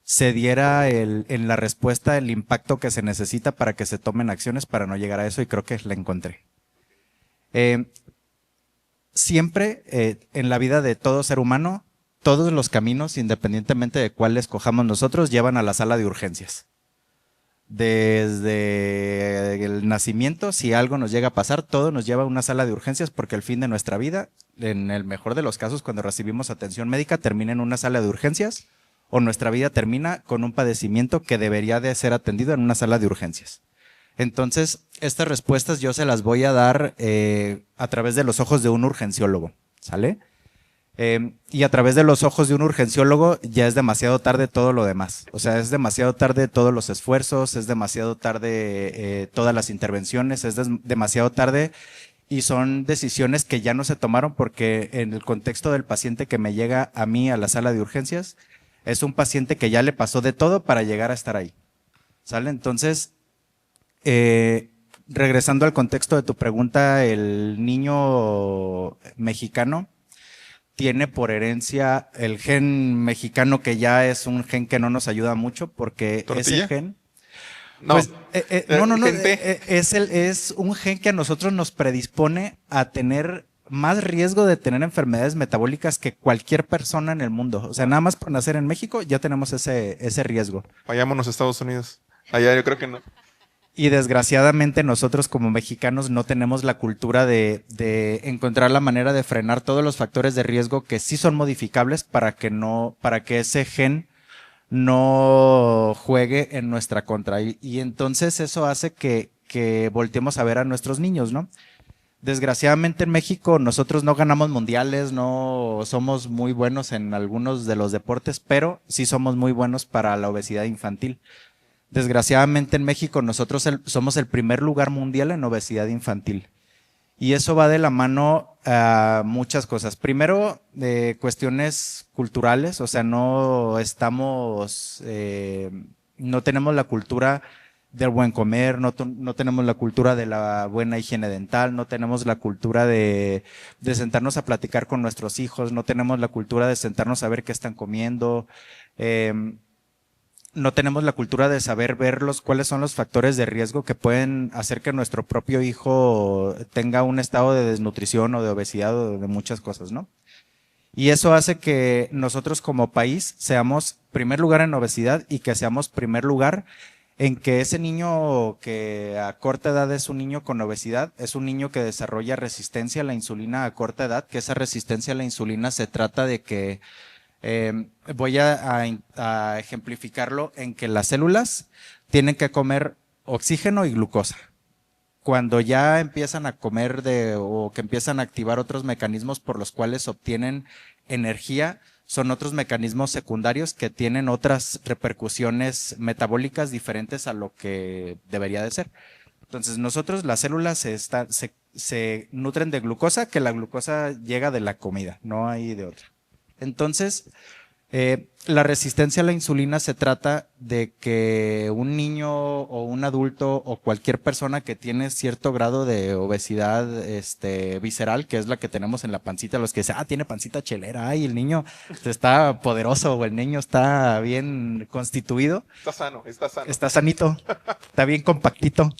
Speaker 4: se diera en la respuesta el impacto que se necesita para que se tomen acciones para no llegar a eso, y creo que la encontré. Siempre en la vida de todo ser humano, todos los caminos, independientemente de cuál escojamos nosotros, llevan a la sala de urgencias. Desde el nacimiento, si algo nos llega a pasar, todo nos lleva a una sala de urgencias, porque el fin de nuestra vida, en el mejor de los casos, cuando recibimos atención médica, termina en una sala de urgencias, o nuestra vida termina con un padecimiento que debería de ser atendido en una sala de urgencias. Entonces, estas respuestas yo se las voy a dar a través de los ojos de un urgenciólogo, ¿sale? Y a través de los ojos de un urgenciólogo ya es demasiado tarde todo lo demás. O sea, es demasiado tarde todos los esfuerzos, es demasiado tarde todas las intervenciones, es demasiado tarde, y son decisiones que ya no se tomaron, porque en el contexto del paciente que me llega a mí a la sala de urgencias, es un paciente que ya le pasó de todo para llegar a estar ahí, ¿sale? Entonces, regresando al contexto de tu pregunta, el niño mexicano tiene por herencia el gen mexicano, que ya es un gen que no nos ayuda mucho, porque
Speaker 1: ¿Tortilla?
Speaker 4: ese gen…
Speaker 1: No,
Speaker 4: Pues, no,
Speaker 1: gente.
Speaker 4: es un gen que a nosotros nos predispone a tener más riesgo de tener enfermedades metabólicas que cualquier persona en el mundo. O sea, nada más por nacer en México ya tenemos ese riesgo.
Speaker 1: Vayámonos a Estados Unidos. Allá yo creo que no.
Speaker 4: Y desgraciadamente nosotros como mexicanos no tenemos la cultura de encontrar la manera de frenar todos los factores de riesgo que sí son modificables para que ese gen no juegue en nuestra contra. Y entonces eso hace que volteemos a ver a nuestros niños, ¿no? Desgraciadamente en México nosotros no ganamos mundiales, no somos muy buenos en algunos de los deportes, pero sí somos muy buenos para la obesidad infantil. Desgraciadamente en México nosotros somos el primer lugar mundial en obesidad infantil. Y eso va de la mano a muchas cosas. Primero, de cuestiones culturales, o sea, no tenemos la cultura del buen comer, no tenemos la cultura de la buena higiene dental, no tenemos la cultura de sentarnos a platicar con nuestros hijos, no tenemos la cultura de sentarnos a ver qué están comiendo, no tenemos la cultura de saber ver cuáles son los factores de riesgo que pueden hacer que nuestro propio hijo tenga un estado de desnutrición o de obesidad o de muchas cosas, ¿no? Y eso hace que nosotros como país seamos primer lugar en obesidad, y que seamos primer lugar en que ese niño que a corta edad es un niño con obesidad, es un niño que desarrolla resistencia a la insulina a corta edad, que esa resistencia a la insulina se trata de que, voy a ejemplificarlo en que las células tienen que comer oxígeno y glucosa. Cuando ya empiezan a comer o que empiezan a activar otros mecanismos por los cuales obtienen energía, son otros mecanismos secundarios que tienen otras repercusiones metabólicas diferentes a lo que debería de ser. Entonces nosotros, las células se nutren de glucosa, que la glucosa llega de la comida, no hay de otra. Entonces, La resistencia a la insulina se trata de que un niño o un adulto o cualquier persona que tiene cierto grado de obesidad visceral, que es la que tenemos en la pancita, los que dicen, tiene pancita chelera, ay, el niño está poderoso o el niño está bien constituido.
Speaker 1: Está sano, está sano.
Speaker 4: Está sanito, está bien compactito.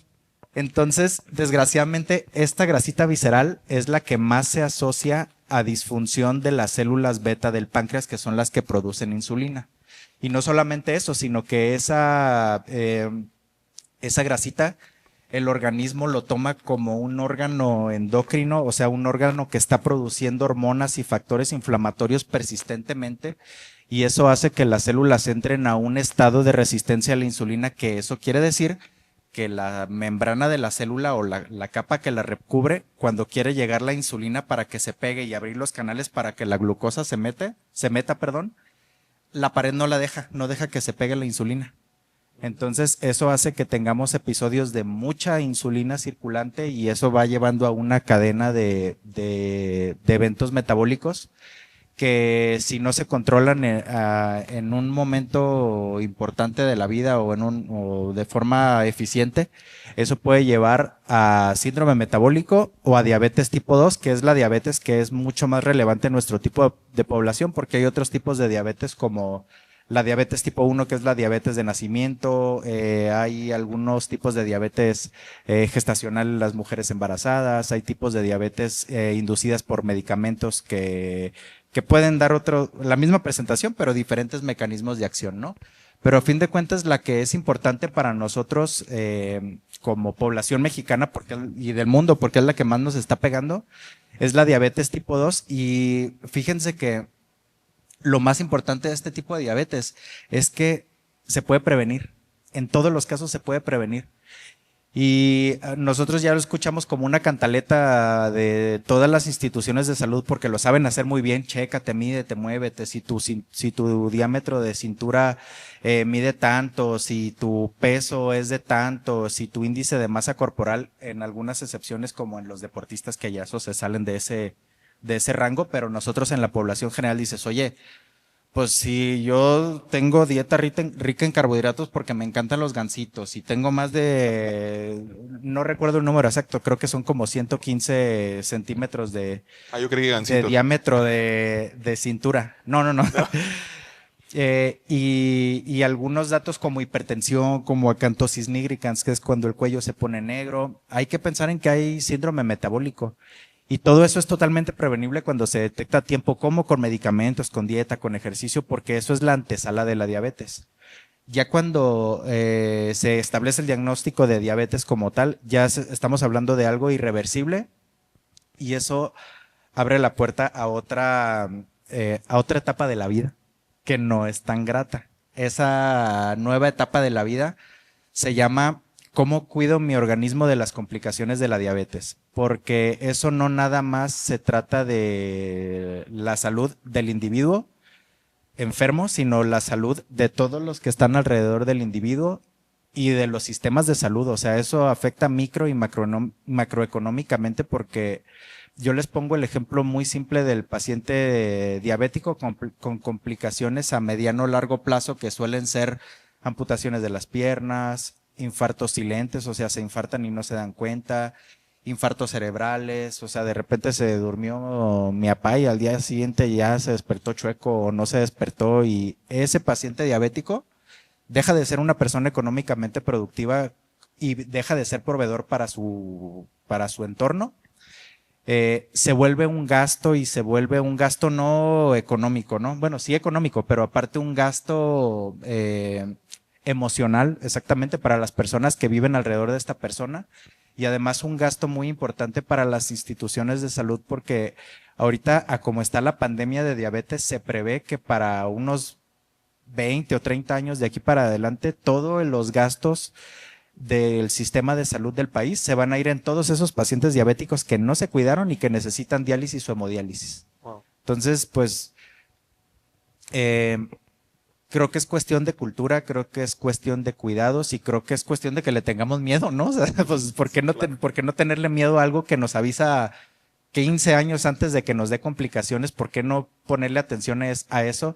Speaker 4: Entonces, desgraciadamente, esta grasita visceral es la que más se asocia a disfunción de las células beta del páncreas, que son las que producen insulina. Y no solamente eso, sino que esa grasita, el organismo lo toma como un órgano endocrino, o sea, un órgano que está produciendo hormonas y factores inflamatorios persistentemente, y eso hace que las células entren a un estado de resistencia a la insulina, que eso quiere decir que la membrana de la célula o la capa que la recubre, cuando quiere llegar la insulina para que se pegue y abrir los canales para que la glucosa se meta, la pared no deja que se pegue la insulina. Entonces eso hace que tengamos episodios de mucha insulina circulante y eso va llevando a una cadena de eventos metabólicos que si no se controlan en un momento importante de la vida o de forma eficiente, eso puede llevar a síndrome metabólico o a diabetes tipo 2, que es la diabetes que es mucho más relevante en nuestro tipo de población, porque hay otros tipos de diabetes como la diabetes tipo 1, que es la diabetes de nacimiento, hay algunos tipos de diabetes gestacional en las mujeres embarazadas, hay tipos de diabetes inducidas por medicamentos que pueden dar la misma presentación, pero diferentes mecanismos de acción, ¿no? Pero a fin de cuentas, la que es importante para nosotros como población mexicana y del mundo, porque es la que más nos está pegando, es la diabetes tipo 2. Y fíjense que lo más importante de este tipo de diabetes es que se puede prevenir. En todos los casos se puede prevenir. Y nosotros ya lo escuchamos como una cantaleta de todas las instituciones de salud porque lo saben hacer muy bien. Chécate, mídete, muévete. Si tu diámetro de cintura mide tanto, si tu peso es de tanto, si tu índice de masa corporal, en algunas excepciones como en los deportistas que ya se salen de ese rango, pero nosotros en la población general dices, oye, pues si yo tengo dieta rica en carbohidratos porque me encantan los gansitos y tengo más no recuerdo el número exacto, creo que son como 115 centímetros de diámetro de cintura. No. Y algunos datos como hipertensión, como acantosis nigricans, que es cuando el cuello se pone negro. Hay que pensar en que hay síndrome metabólico. Y todo eso es totalmente prevenible cuando se detecta a tiempo, como con medicamentos, con dieta, con ejercicio, porque eso es la antesala de la diabetes. Ya cuando se establece el diagnóstico de diabetes como tal, ya estamos hablando de algo irreversible y eso abre la puerta a otra etapa de la vida que no es tan grata. Esa nueva etapa de la vida se llama ¿cómo cuido mi organismo de las complicaciones de la diabetes? Porque eso no nada más se trata de la salud del individuo enfermo, sino la salud de todos los que están alrededor del individuo y de los sistemas de salud. O sea, eso afecta micro y macroeconómicamente porque yo les pongo el ejemplo muy simple del paciente diabético con complicaciones a mediano o largo plazo que suelen ser amputaciones de las piernas, infartos silentes, o sea, se infartan y no se dan cuenta, infartos cerebrales, o sea, de repente se durmió mi papá y al día siguiente ya se despertó chueco o no se despertó y ese paciente diabético deja de ser una persona económicamente productiva y deja de ser proveedor para su entorno. Se vuelve un gasto y se vuelve un gasto no económico, ¿no? Bueno, sí económico, pero aparte un gasto emocional, exactamente, para las personas que viven alrededor de esta persona y además un gasto muy importante para las instituciones de salud porque ahorita, a como está la pandemia de diabetes, se prevé que para unos 20 o 30 años de aquí para adelante, todos los gastos del sistema de salud del país se van a ir en todos esos pacientes diabéticos que no se cuidaron y que necesitan diálisis o hemodiálisis. Wow. Entonces, pues, creo que es cuestión de cultura, creo que es cuestión de cuidados y creo que es cuestión de que le tengamos miedo, ¿no? O sea, pues, ¿por qué no tenerle miedo a algo que nos avisa 15 años antes de que nos dé complicaciones? ¿Por qué no ponerle atención a eso?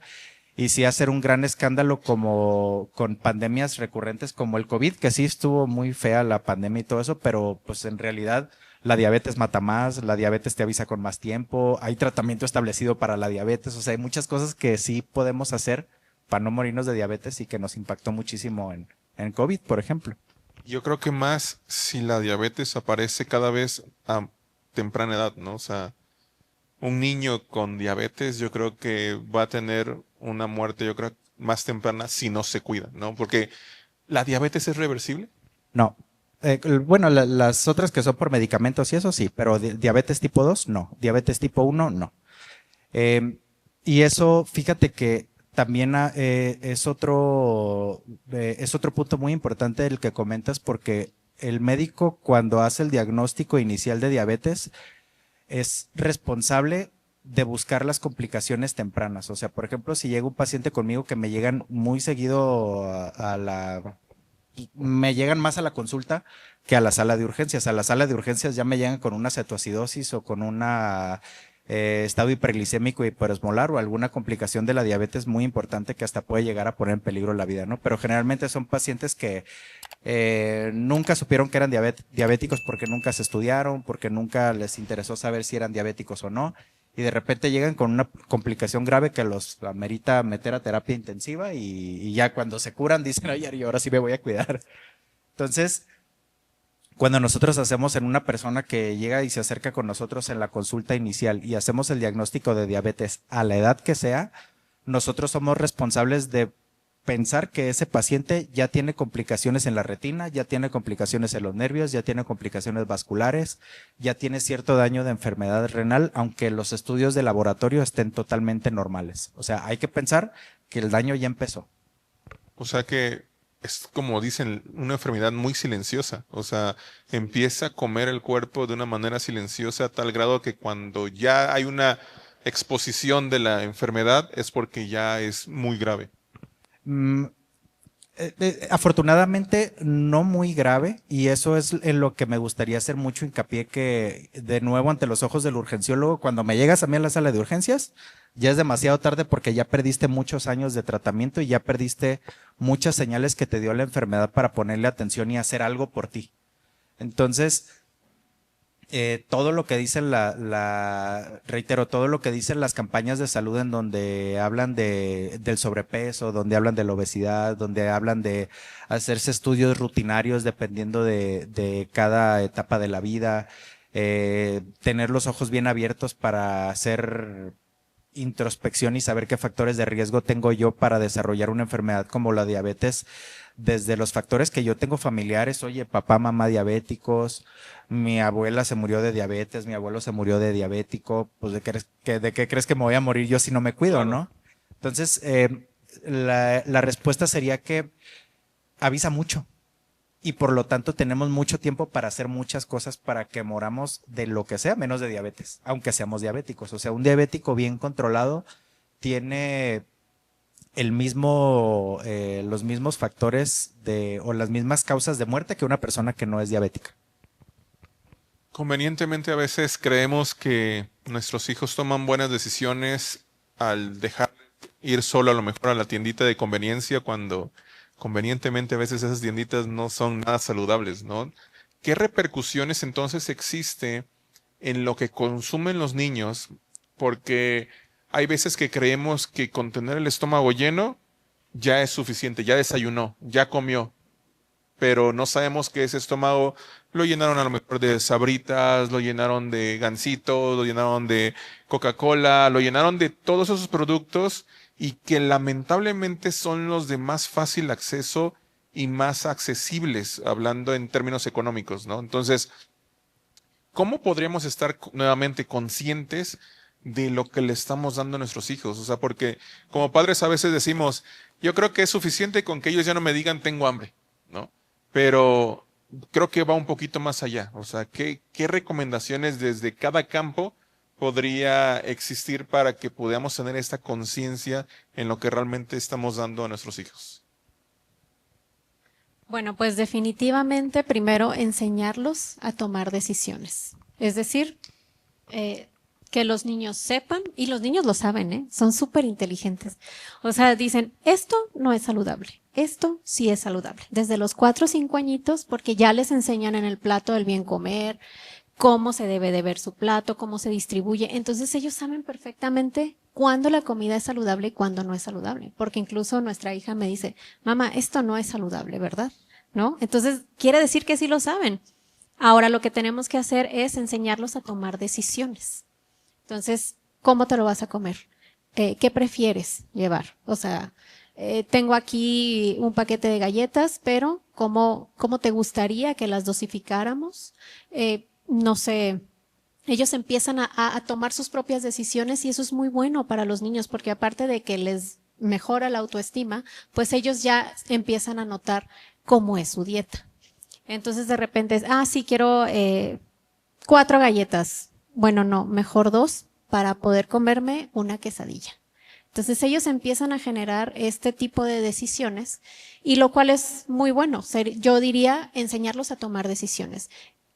Speaker 4: y sí hacer un gran escándalo como con pandemias recurrentes como el COVID, que sí estuvo muy fea la pandemia y todo eso, pero pues en realidad la diabetes mata más, la diabetes te avisa con más tiempo, hay tratamiento establecido para la diabetes, o sea, hay muchas cosas que sí podemos hacer para no morirnos de diabetes y que nos impactó muchísimo en COVID, por ejemplo.
Speaker 1: Yo creo que más si la diabetes aparece cada vez a temprana edad, ¿no? O sea, un niño con diabetes yo creo que va a tener una muerte, yo creo, más temprana si no se cuida, ¿no? Porque la diabetes es reversible.
Speaker 4: No. Bueno, las otras que son por medicamentos y eso sí, pero diabetes tipo 2, no. Diabetes tipo 1, no. Eh, y eso, fíjate que también es otro punto muy importante el que comentas, porque el médico cuando hace el diagnóstico inicial de diabetes es responsable de buscar las complicaciones tempranas. O sea, por ejemplo, si llega un paciente conmigo que me llegan muy seguido me llegan más a la consulta que a la sala de urgencias. A la sala de urgencias ya me llegan con una cetoacidosis o con una estado hiperglicémico hiperosmolar o alguna complicación de la diabetes muy importante que hasta puede llegar a poner en peligro la vida, ¿no? Pero generalmente son pacientes que nunca supieron que eran diabéticos porque nunca se estudiaron, porque nunca les interesó saber si eran diabéticos o no, y de repente llegan con una complicación grave que los amerita meter a terapia intensiva y ya cuando se curan dicen, oye, y ahora sí me voy a cuidar. Entonces, cuando nosotros hacemos en una persona que llega y se acerca con nosotros en la consulta inicial y hacemos el diagnóstico de diabetes a la edad que sea, nosotros somos responsables de pensar que ese paciente ya tiene complicaciones en la retina, ya tiene complicaciones en los nervios, ya tiene complicaciones vasculares, ya tiene cierto daño de enfermedad renal, aunque los estudios de laboratorio estén totalmente normales. O sea, hay que pensar que el daño ya empezó.
Speaker 1: O sea que es como dicen, una enfermedad muy silenciosa. O sea, empieza a comer el cuerpo de una manera silenciosa a tal grado que cuando ya hay una exposición de la enfermedad es porque ya es muy grave.
Speaker 4: Mm, afortunadamente no muy grave, y eso es en lo que me gustaría hacer mucho hincapié, que de nuevo ante los ojos del urgenciólogo, cuando me llegas a mí a la sala de urgencias, ya es demasiado tarde porque ya perdiste muchos años de tratamiento y ya perdiste muchas señales que te dio la enfermedad para ponerle atención y hacer algo por ti. Entonces, todo lo que dicen reitero, todo lo que dicen las campañas de salud en donde hablan del sobrepeso, donde hablan de la obesidad, donde hablan de hacerse estudios rutinarios dependiendo de cada etapa de la vida, tener los ojos bien abiertos para hacer introspección y saber qué factores de riesgo tengo yo para desarrollar una enfermedad como la diabetes, desde los factores que yo tengo familiares, oye, papá, mamá diabéticos, mi abuela se murió de diabetes, mi abuelo se murió de diabético, pues ¿de qué crees que me voy a morir yo si no me cuido,
Speaker 1: Claro.
Speaker 4: no? Entonces, la respuesta sería que avisa mucho. Y por lo tanto tenemos mucho tiempo para hacer muchas cosas para que moramos de lo que sea, menos de diabetes, aunque seamos diabéticos. O sea, un diabético bien controlado tiene los mismos factores o las mismas causas de muerte que una persona que no es diabética.
Speaker 1: Convenientemente a veces creemos que nuestros hijos toman buenas decisiones al dejar ir solo a lo mejor a la tiendita de conveniencia cuando convenientemente a veces esas tienditas no son nada saludables, ¿no? ¿Qué repercusiones entonces existe en lo que consumen los niños? Porque hay veces que creemos que con tener el estómago lleno ya es suficiente, ya desayunó, ya comió, pero no sabemos que ese estómago lo llenaron a lo mejor de Sabritas, lo llenaron de Gancitos, lo llenaron de Coca-Cola, lo llenaron de todos esos productos y que lamentablemente son los de más fácil acceso y más accesibles, hablando en términos económicos, ¿no? Entonces, ¿cómo podríamos estar nuevamente conscientes de lo que le estamos dando a nuestros hijos? O sea, porque como padres a veces decimos, yo creo que es suficiente con que ellos ya no me digan tengo hambre, ¿no? Pero creo que va un poquito más allá. O sea, ¿qué recomendaciones desde cada campo podría existir para que podamos tener esta conciencia en lo que realmente estamos dando a nuestros hijos?
Speaker 3: Bueno, pues definitivamente primero enseñarlos a tomar decisiones. Es decir, que los niños sepan, y los niños lo saben, ¿eh? Son súper inteligentes. O sea, dicen, esto no es saludable, esto sí es saludable. Desde los 4 o 5 añitos, porque ya les enseñan en el plato el bien comer, cómo se debe de ver su plato, cómo se distribuye. Entonces ellos saben perfectamente cuándo la comida es saludable y cuándo no es saludable. Porque incluso nuestra hija me dice, mamá, esto no es saludable, ¿verdad? ¿No? Entonces quiere decir que sí lo saben. Ahora lo que tenemos que hacer es enseñarlos a tomar decisiones. Entonces, ¿cómo te lo vas a comer? ¿Qué prefieres llevar? O sea, tengo aquí un paquete de galletas, pero ¿cómo te gustaría que las dosificáramos? No sé, ellos empiezan a tomar sus propias decisiones y eso es muy bueno para los niños porque aparte de que les mejora la autoestima, pues ellos ya empiezan a notar cómo es su dieta. Entonces de repente es, sí, quiero 4 galletas. Bueno, no, mejor 2 para poder comerme una quesadilla. Entonces ellos empiezan a generar este tipo de decisiones y lo cual es muy bueno. Yo diría enseñarlos a tomar decisiones,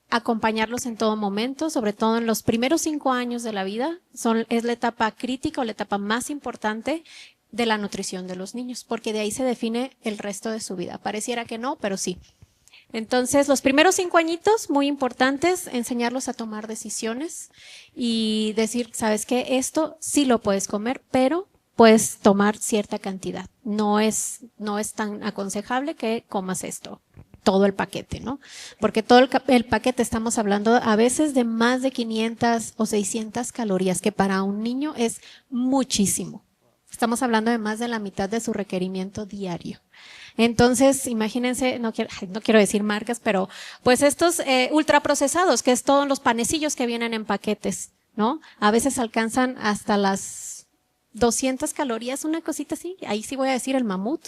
Speaker 3: acompañarlos en todo momento, sobre todo en los primeros 5 años de la vida. Es la etapa crítica o la etapa más importante de la nutrición de los niños, porque de ahí se define el resto de su vida. Pareciera que no, pero sí. Entonces, los primeros 5 añitos, muy importantes, enseñarlos a tomar decisiones y decir, ¿sabes qué? Esto sí lo puedes comer, pero puedes tomar cierta cantidad. No es tan aconsejable que comas esto, todo el paquete, ¿no? Porque todo el paquete estamos hablando a veces de más de 500 o 600 calorías, que para un niño es muchísimo. Estamos hablando de más de la mitad de su requerimiento diario. Entonces, imagínense, no quiero decir marcas, pero pues estos ultraprocesados, que es todos los panecillos que vienen en paquetes, ¿no? A veces alcanzan hasta las 200 calorías, una cosita así. Ahí sí voy a decir el mamut,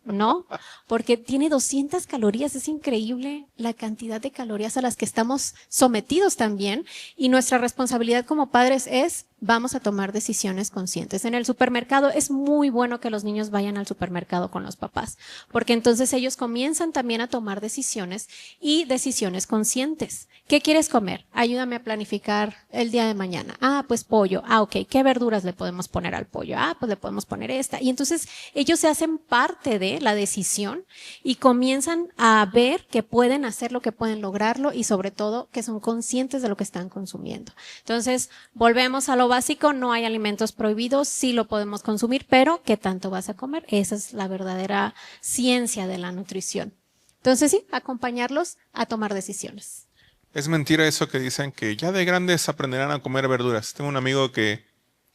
Speaker 3: ¿no? Porque tiene 200 calorías. Es increíble la cantidad de calorías a las que estamos sometidos también. Y nuestra responsabilidad como padres es, vamos a tomar decisiones conscientes. En el supermercado es muy bueno que los niños vayan al supermercado con los papás, porque entonces ellos comienzan también a tomar decisiones y decisiones conscientes. ¿Qué quieres comer? Ayúdame a planificar el día de mañana. Pues pollo. Ok. ¿Qué verduras le podemos poner al pollo? Pues le podemos poner esta. Y entonces ellos se hacen parte de la decisión y comienzan a ver que pueden hacerlo, que pueden lograrlo y sobre todo que son conscientes de lo que están consumiendo. Entonces, volvemos a lo básico, no hay alimentos prohibidos, sí lo podemos consumir, pero ¿qué tanto vas a comer? Esa es la verdadera ciencia de la nutrición. Entonces sí, acompañarlos a tomar decisiones.
Speaker 1: Es mentira eso que dicen que ya de grandes aprenderán a comer verduras. Tengo un amigo que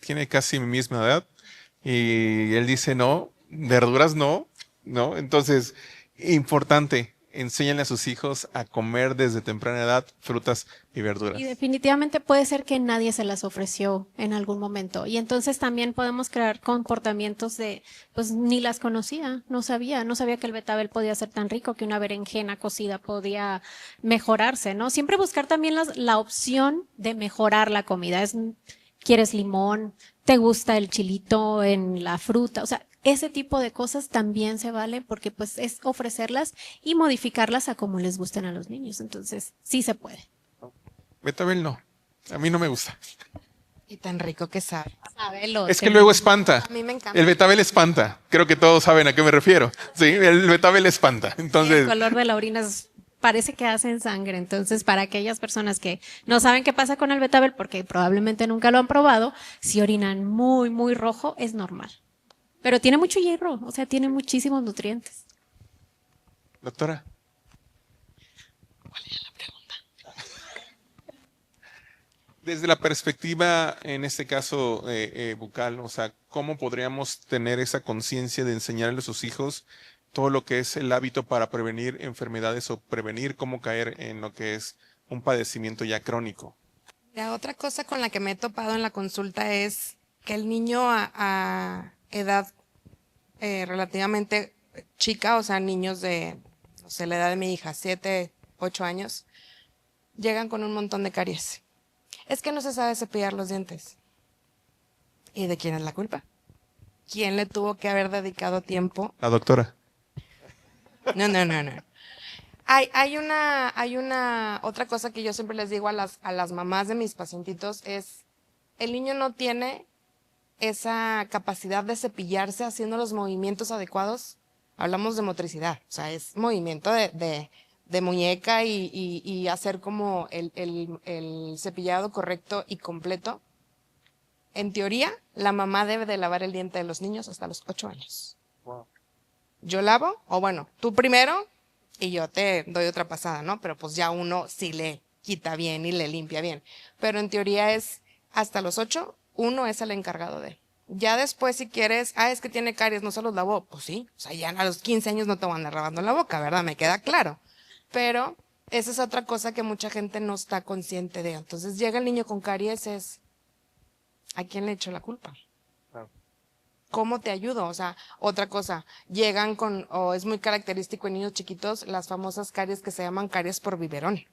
Speaker 1: tiene casi mi misma edad y él dice no, verduras no. Entonces, importante. Enséñenle a sus hijos a comer desde temprana edad frutas y verduras.
Speaker 3: Y definitivamente puede ser que nadie se las ofreció en algún momento. Y entonces también podemos crear comportamientos pues ni las conocía, no sabía que el betabel podía ser tan rico, que una berenjena cocida podía mejorarse, ¿no? Siempre buscar también la opción de mejorar la comida. ¿Quieres limón? ¿Te gusta el chilito en la fruta? O sea, ese tipo de cosas también se vale porque pues es ofrecerlas y modificarlas a como les gusten a los niños. Entonces, sí se puede.
Speaker 1: Betabel no, a mí no me gusta.
Speaker 2: Y tan rico que sabe.
Speaker 1: Es que luego espanta.
Speaker 2: A mí me encanta.
Speaker 1: El betabel espanta. Creo que todos saben a qué me refiero. Sí, el betabel espanta. Entonces,
Speaker 3: el color de la orina parece que hacen sangre. Entonces, para aquellas personas que no saben qué pasa con el betabel, porque probablemente nunca lo han probado, si orinan muy, muy rojo, es normal. Pero tiene mucho hierro, o sea, tiene muchísimos nutrientes.
Speaker 1: Doctora.
Speaker 2: ¿Cuál era la pregunta?
Speaker 1: Desde la perspectiva, en este caso, bucal, o sea, ¿cómo podríamos tener esa conciencia de enseñarle a sus hijos todo lo que es el hábito para prevenir enfermedades o prevenir cómo caer en lo que es un padecimiento ya crónico?
Speaker 2: La otra cosa con la que me he topado en la consulta es que el niño a edad relativamente chica, o sea, niños de, no sé, la edad de mi hija, 7, 8 años, llegan con un montón de caries. Es que no se sabe cepillar los dientes. ¿Y de quién es la culpa? ¿Quién le tuvo que haber dedicado tiempo?
Speaker 1: La doctora.
Speaker 2: No. Hay una otra cosa que yo siempre les digo a las mamás de mis pacientitos es el niño no tiene esa capacidad de cepillarse haciendo los movimientos adecuados, hablamos de motricidad, o sea, es movimiento de muñeca y hacer como el cepillado correcto y completo. En teoría, la mamá debe de lavar el diente de los niños hasta los 8 años.
Speaker 1: Wow.
Speaker 2: Yo lavo, o bueno, tú primero y yo te doy otra pasada, ¿no? Pero pues ya uno sí le quita bien y le limpia bien. Pero en teoría es hasta los 8, uno es el encargado de. Ya después si quieres, es que tiene caries, no se los lavó. Pues sí, o sea, ya a los 15 años no te van a andar lavando la boca, ¿verdad? Me queda claro. Pero esa es otra cosa que mucha gente no está consciente de. Entonces llega el niño con caries, ¿a quién le echo la culpa?
Speaker 1: Claro.
Speaker 2: ¿Cómo te ayudo? O sea, otra cosa, llegan o es muy característico en niños chiquitos, las famosas caries que se llaman caries por biberón.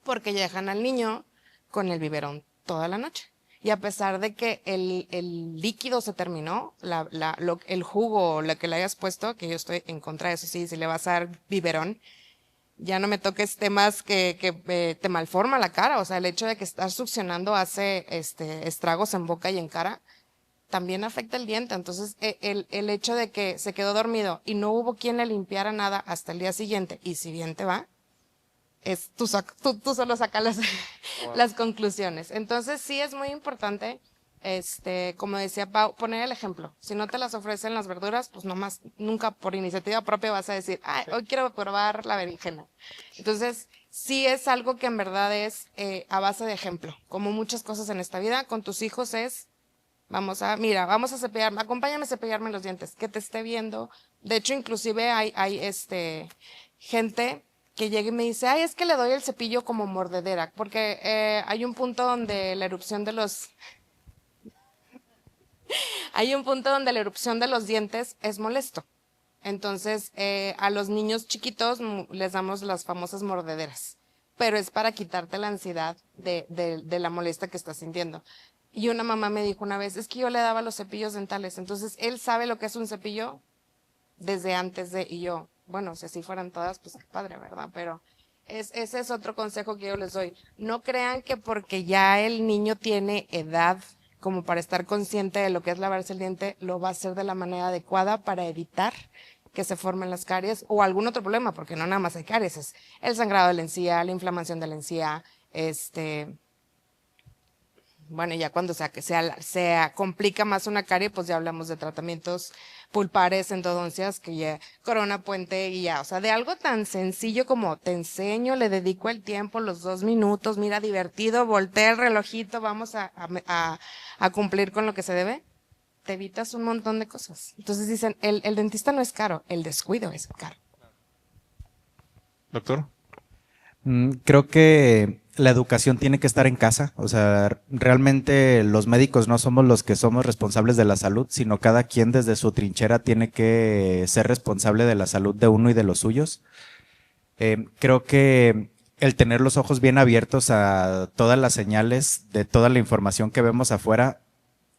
Speaker 2: Porque dejan al niño con el biberón toda la noche. Y a pesar de que el líquido se terminó, el jugo o lo que le hayas puesto, que yo estoy en contra de eso, sí, si le vas a dar biberón, ya no me toques temas que te malforma la cara. O sea, el hecho de que estar succionando hace estragos en boca y en cara, también afecta el diente. Entonces, el hecho de que se quedó dormido y no hubo quien le limpiara nada hasta el día siguiente, y si bien te va, tú solo sacas las conclusiones. Entonces, sí es muy importante, como decía Pau, poner el ejemplo. Si no te las ofrecen las verduras, pues nomás, nunca por iniciativa propia vas a decir, hoy quiero probar la berenjena. Entonces, sí es algo que en verdad es a base de ejemplo. Como muchas cosas en esta vida, con tus hijos vamos a cepillarme, acompáñame a cepillarme los dientes, que te esté viendo. De hecho, inclusive hay gente que llega y me dice, es que le doy el cepillo como mordedera, porque hay un punto donde la erupción de los dientes es molesto. Entonces, a los niños chiquitos les damos las famosas mordederas, pero es para quitarte la ansiedad de la molestia que estás sintiendo. Y una mamá me dijo una vez, es que yo le daba los cepillos dentales, entonces él sabe lo que es un cepillo desde antes de, y yo, bueno, si así fueran todas, pues qué padre, ¿verdad? Pero ese es otro consejo que yo les doy. No crean que porque ya el niño tiene edad como para estar consciente de lo que es lavarse el diente, lo va a hacer de la manera adecuada para evitar que se formen las caries o algún otro problema, porque no nada más hay caries, es el sangrado de la encía, la inflamación de la encía, bueno, ya cuando se complica más una carie, pues ya hablamos de tratamientos pulpares, endodoncias, que ya corona, puente y ya. O sea, de algo tan sencillo como te enseño, le dedico el tiempo, los 2 minutos, mira, divertido, voltea el relojito, vamos a cumplir con lo que se debe, te evitas un montón de cosas. Entonces dicen, el dentista no es caro, el descuido es caro.
Speaker 1: Doctor.
Speaker 4: Creo que la educación tiene que estar en casa. O sea, realmente los médicos no somos los que somos responsables de la salud, sino cada quien desde su trinchera tiene que ser responsable de la salud de uno y de los suyos. Creo que el tener los ojos bien abiertos a todas las señales de toda la información que vemos afuera,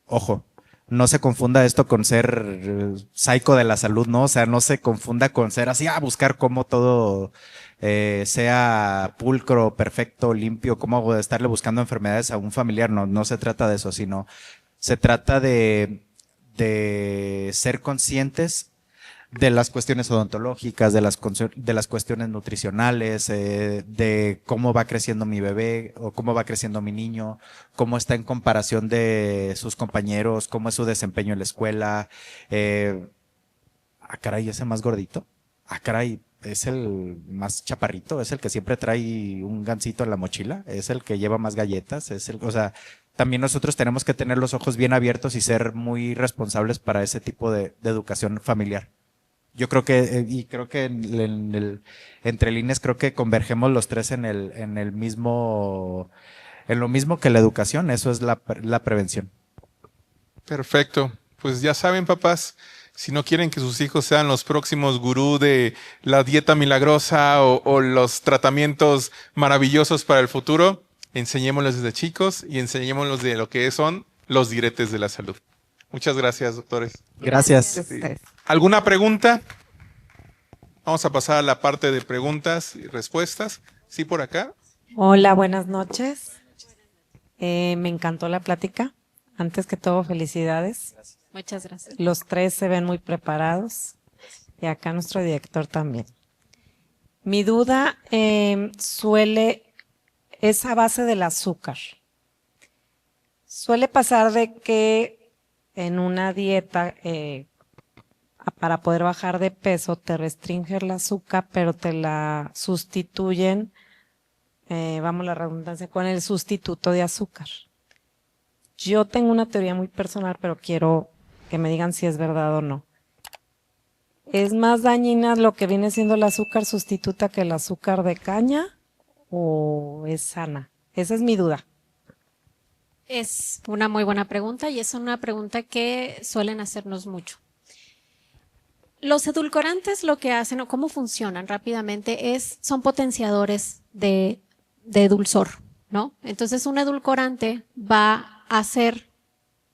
Speaker 4: ojo, no se confunda esto con ser psycho de la salud, ¿no? O sea, no se confunda con ser así, buscar cómo todo sea pulcro, perfecto, limpio, cómo estarle buscando enfermedades a un familiar. No se trata de eso, sino se trata de ser conscientes de las cuestiones odontológicas, de las cuestiones nutricionales, de cómo va creciendo mi bebé o cómo va creciendo mi niño, cómo está en comparación de sus compañeros, cómo es su desempeño en la escuela. Caray, ¿ese más gordito? Caray, es el más chaparrito, es el que siempre trae un gansito en la mochila, es el que lleva más galletas, o sea, también nosotros tenemos que tener los ojos bien abiertos y ser muy responsables para ese tipo de educación familiar. Yo creo que, y creo que entre líneas creo que convergemos los tres en lo mismo que la educación, eso es la prevención.
Speaker 1: Perfecto. Pues ya saben, papás, si no quieren que sus hijos sean los próximos gurú de la dieta milagrosa o los tratamientos maravillosos para el futuro, enseñémoslos desde chicos y enseñémoslos de lo que son los diretes de la salud. Muchas gracias, doctores.
Speaker 4: Gracias.
Speaker 1: Sí. ¿Alguna pregunta? Vamos a pasar a la parte de preguntas y respuestas. Sí, por acá.
Speaker 5: Hola, buenas noches. Me encantó la plática. Antes que todo, felicidades.
Speaker 3: Muchas gracias.
Speaker 5: Los tres se ven muy preparados y acá nuestro director también. Mi duda es a base del azúcar. Suele pasar de que en una dieta para poder bajar de peso te restringe el azúcar, pero te la sustituyen, vamos la redundancia, con el sustituto de azúcar. Yo tengo una teoría muy personal, pero quiero que me digan si es verdad o no. ¿Es más dañina lo que viene siendo el azúcar sustituta que el azúcar de caña o es sana? Esa es mi duda.
Speaker 3: Es una muy buena pregunta y es una pregunta que suelen hacernos mucho. Los edulcorantes lo que hacen o cómo funcionan rápidamente son potenciadores de dulzor, ¿no? Entonces un edulcorante va a hacer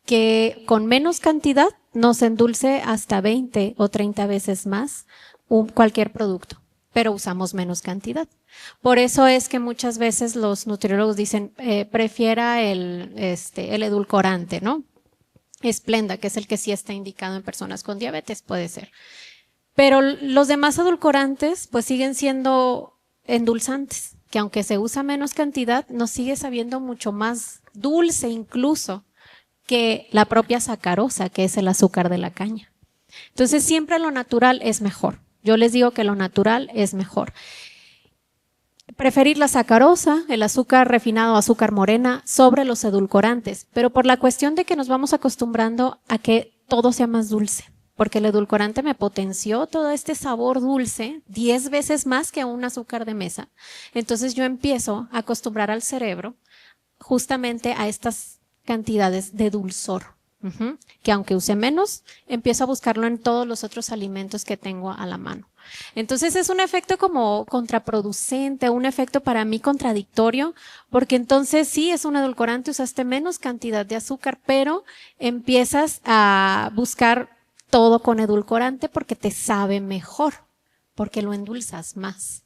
Speaker 3: que con menos cantidad nos endulce hasta 20 o 30 veces más cualquier producto, pero usamos menos cantidad. Por eso es que muchas veces los nutriólogos dicen, prefiera el edulcorante, ¿no? Splenda, que es el que sí está indicado en personas con diabetes, puede ser. Pero los demás edulcorantes, pues siguen siendo endulzantes, que aunque se usa menos cantidad, nos sigue sabiendo mucho más dulce incluso que la propia sacarosa, que es el azúcar de la caña. Entonces siempre lo natural es mejor. Yo les digo que lo natural es mejor. Preferir la sacarosa, el azúcar refinado, azúcar morena, sobre los edulcorantes, pero por la cuestión de que nos vamos acostumbrando a que todo sea más dulce, porque el edulcorante me potenció todo este sabor dulce 10 veces más que un azúcar de mesa. Entonces yo empiezo a acostumbrar al cerebro justamente a estas cantidades de dulzor, que aunque use menos, empiezo a buscarlo en todos los otros alimentos que tengo a la mano. Entonces es un efecto como contraproducente, un efecto para mí contradictorio, porque entonces sí es un edulcorante, usaste menos cantidad de azúcar, pero empiezas a buscar todo con edulcorante porque te sabe mejor, porque lo endulzas más.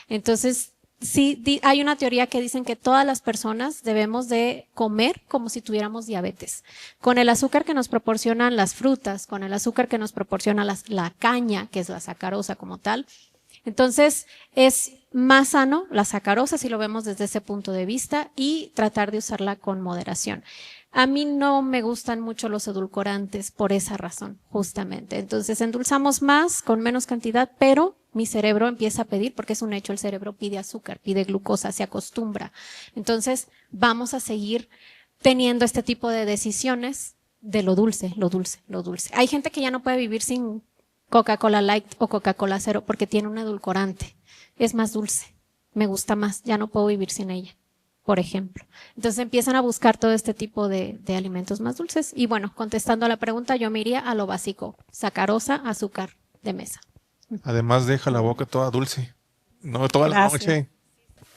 Speaker 3: Entonces sí, hay una teoría que dicen que todas las personas debemos de comer como si tuviéramos diabetes. Con el azúcar que nos proporcionan las frutas, con el azúcar que nos proporciona la caña, que es la sacarosa como tal. Entonces, es más sano la sacarosa si lo vemos desde ese punto de vista y tratar de usarla con moderación. A mí no me gustan mucho los edulcorantes por esa razón, justamente. Entonces, endulzamos más con menos cantidad, pero mi cerebro empieza a pedir, porque es un hecho, el cerebro pide azúcar, pide glucosa, se acostumbra. Entonces, vamos a seguir teniendo este tipo de decisiones de lo dulce, lo dulce, lo dulce. Hay gente que ya no puede vivir sin Coca-Cola Light o Coca-Cola Cero porque tiene un edulcorante. Es más dulce, me gusta más, ya no puedo vivir sin ella, por ejemplo. Entonces empiezan a buscar todo este tipo de alimentos más dulces. Y bueno, contestando a la pregunta, yo me iría a lo básico, sacarosa, azúcar de mesa.
Speaker 1: Además deja la boca toda dulce. No toda la noche.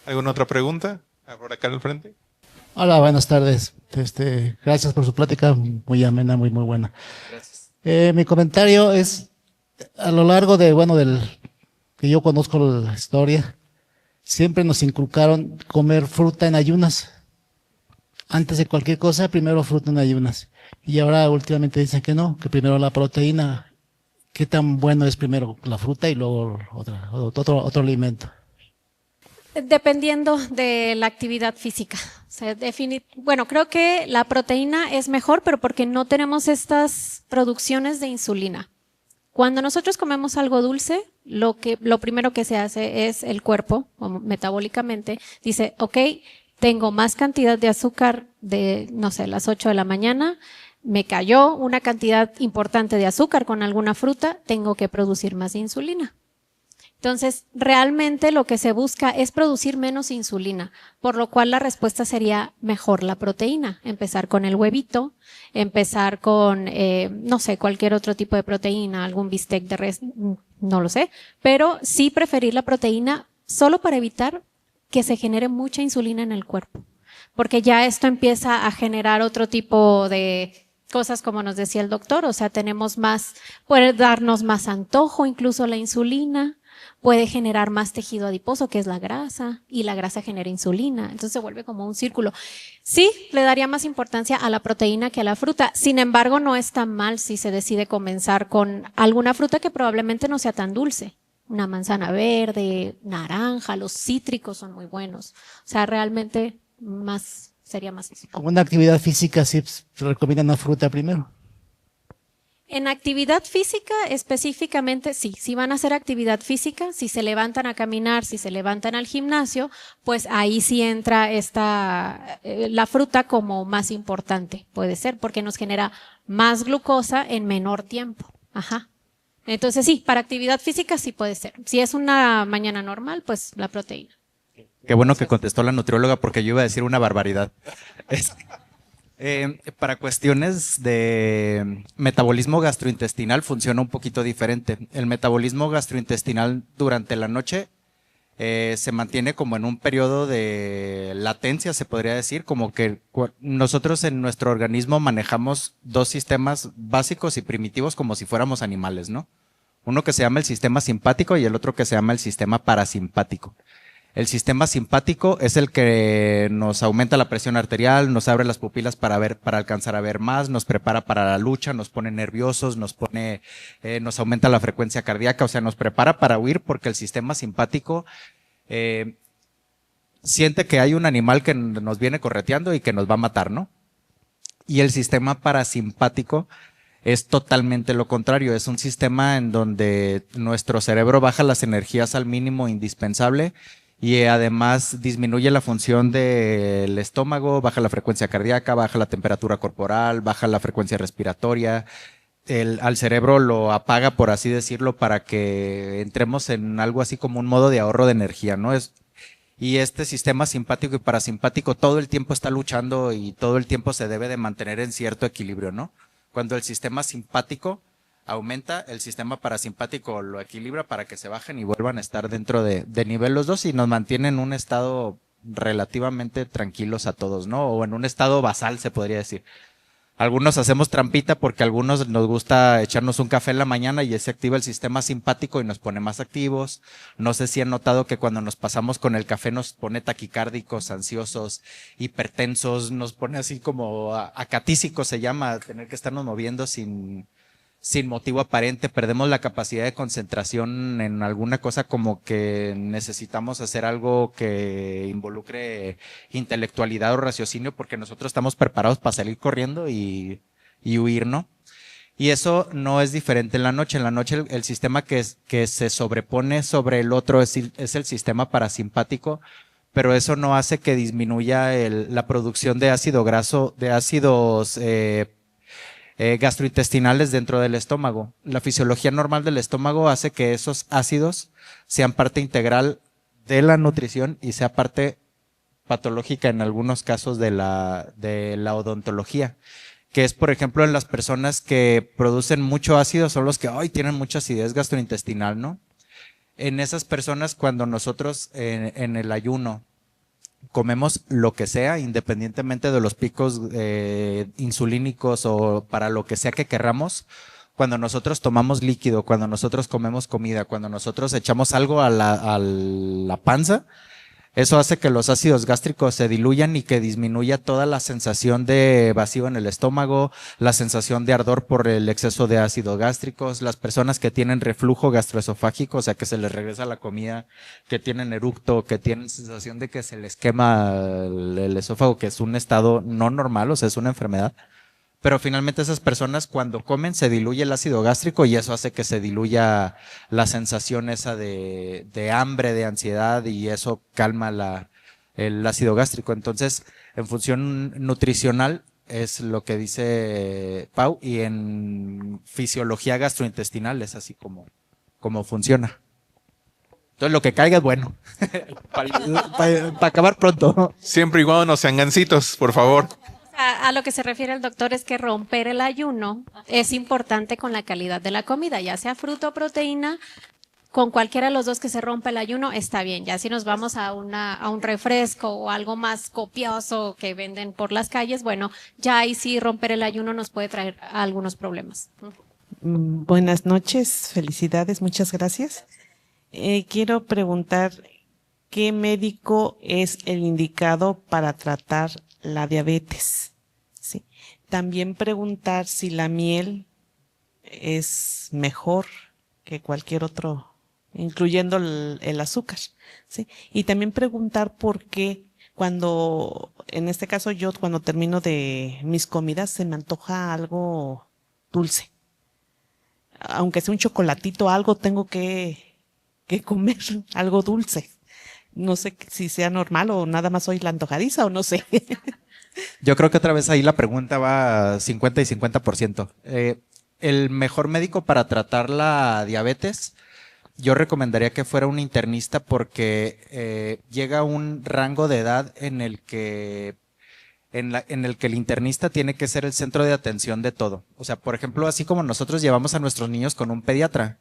Speaker 1: ¿Alguna otra pregunta? Por acá al frente.
Speaker 6: Hola, buenas tardes. Gracias por su plática, muy amena, muy buena. Gracias. Mi comentario es, a lo largo del que yo conozco la historia, siempre nos inculcaron comer fruta en ayunas. Antes de cualquier cosa, primero fruta en ayunas. Y ahora últimamente dicen que no, que primero la proteína. ¿Qué tan bueno es primero la fruta y luego otro alimento?
Speaker 3: Dependiendo de la actividad física. O sea, bueno, creo que la proteína es mejor, pero porque no tenemos estas producciones de insulina. Cuando nosotros comemos algo dulce, lo primero que se hace es el cuerpo, metabólicamente, dice, ok, tengo más cantidad de azúcar de, no sé, las 8 de la mañana, me cayó una cantidad importante de azúcar con alguna fruta, tengo que producir más insulina. Entonces, realmente lo que se busca es producir menos insulina, por lo cual la respuesta sería mejor la proteína. Empezar con el huevito, empezar con, no sé, cualquier otro tipo de proteína, algún bistec de res, no lo sé, pero sí preferir la proteína solo para evitar que se genere mucha insulina en el cuerpo, porque ya esto empieza a generar otro tipo de cosas como nos decía el doctor, o sea, tenemos más, puede darnos más antojo, incluso la insulina, puede generar más tejido adiposo, que es la grasa, y la grasa genera insulina. Entonces se vuelve como un círculo. Sí, le daría más importancia a la proteína que a la fruta. Sin embargo, no está mal si se decide comenzar con alguna fruta que probablemente no sea tan dulce. Una manzana verde, naranja, los cítricos son muy buenos. O sea, realmente sería más eso.
Speaker 6: Como una actividad física, sí se recomienda una fruta primero.
Speaker 3: En actividad física específicamente, sí, si van a hacer actividad física, si se levantan a caminar, si se levantan al gimnasio, pues ahí sí entra la fruta como más importante, puede ser, porque nos genera más glucosa en menor tiempo. Ajá. Entonces sí, para actividad física sí puede ser. Si es una mañana normal, pues la proteína.
Speaker 4: Qué bueno que contestó la nutrióloga porque yo iba a decir una barbaridad. Para cuestiones de metabolismo gastrointestinal funciona un poquito diferente. El metabolismo gastrointestinal durante la noche se mantiene como en un periodo de latencia, se podría decir, como que nosotros en nuestro organismo manejamos dos sistemas básicos y primitivos como si fuéramos animales, ¿no? Uno que se llama el sistema simpático y el otro que se llama el sistema parasimpático. El sistema simpático es el que nos aumenta la presión arterial, nos abre las pupilas para alcanzar a ver más, nos prepara para la lucha, nos pone nerviosos, nos aumenta la frecuencia cardíaca, o sea, nos prepara para huir porque el sistema simpático siente que hay un animal que nos viene correteando y que nos va a matar, ¿no? Y el sistema parasimpático es totalmente lo contrario, es un sistema en donde nuestro cerebro baja las energías al mínimo indispensable y además disminuye la función del estómago, baja la frecuencia cardíaca, baja la temperatura corporal, baja la frecuencia respiratoria. Al cerebro lo apaga, por así decirlo, para que entremos en algo así como un modo de ahorro de energía, ¿no? Y este sistema simpático y parasimpático todo el tiempo está luchando y todo el tiempo se debe de mantener en cierto equilibrio, ¿no? Cuando el sistema simpático aumenta, el sistema parasimpático lo equilibra para que se bajen y vuelvan a estar dentro de nivel los dos y nos mantienen en un estado relativamente tranquilos a todos, ¿no? O en un estado basal, se podría decir. Algunos hacemos trampita porque a algunos nos gusta echarnos un café en la mañana y se activa el sistema simpático y nos pone más activos. No sé si han notado que cuando nos pasamos con el café nos pone taquicárdicos, ansiosos, hipertensos, nos pone así como acatísicos se llama, tener que estarnos moviendo sin motivo aparente, perdemos la capacidad de concentración en alguna cosa como que necesitamos hacer algo que involucre intelectualidad o raciocinio porque nosotros estamos preparados para salir corriendo y huir, ¿no? Y eso no es diferente en la noche. En la noche el sistema que se sobrepone sobre el otro es el sistema parasimpático, pero eso no hace que disminuya la producción de ácido graso, de ácidos gastrointestinales dentro del estómago. La fisiología normal del estómago hace que esos ácidos sean parte integral de la nutrición y sea parte patológica en algunos casos de la odontología, que es, por ejemplo, en las personas que producen mucho ácido son los que tienen mucha acidez gastrointestinal, ¿no? En esas personas, cuando nosotros en el ayuno comemos lo que sea, independientemente de los picos insulínicos o para lo que sea que querramos, cuando nosotros tomamos líquido, cuando nosotros comemos comida, cuando nosotros echamos algo a la panza, eso hace que los ácidos gástricos se diluyan y que disminuya toda la sensación de vacío en el estómago, la sensación de ardor por el exceso de ácidos gástricos. Las personas que tienen reflujo gastroesofágico, o sea que se les regresa la comida, que tienen eructo, que tienen sensación de que se les quema el esófago, que es un estado no normal, o sea, es una enfermedad. Pero finalmente esas personas cuando comen se diluye el ácido gástrico y eso hace que se diluya la sensación esa de hambre, de ansiedad y eso calma el ácido gástrico. Entonces, en función nutricional es lo que dice Pau y en fisiología gastrointestinal es así como funciona. Entonces lo que caiga es bueno. para acabar pronto.
Speaker 1: Siempre y cuando no sean gansitos, por favor.
Speaker 3: A lo que se refiere el doctor es que romper el ayuno es importante con la calidad de la comida, ya sea fruta o proteína, con cualquiera de los dos que se rompa el ayuno está bien. Ya si nos vamos a un refresco o algo más copioso que venden por las calles, bueno, ya ahí sí romper el ayuno nos puede traer algunos problemas.
Speaker 7: Buenas noches, felicidades, muchas gracias. Quiero preguntar, ¿qué médico es el indicado para tratar la diabetes? Sí. También preguntar si la miel es mejor que cualquier otro, incluyendo el azúcar, ¿sí? Y también preguntar por qué cuando, en este caso yo cuando termino de mis comidas se me antoja algo dulce. Aunque sea un chocolatito, algo tengo que comer, algo dulce. No sé si sea normal o nada más soy la antojadiza o no sé.
Speaker 4: Yo creo que otra vez ahí la pregunta va 50 y 50%. El mejor médico para tratar la diabetes, yo recomendaría que fuera un internista porque llega un rango de edad en el que el internista tiene que ser el centro de atención de todo. O sea, por ejemplo, así como nosotros llevamos a nuestros niños con un pediatra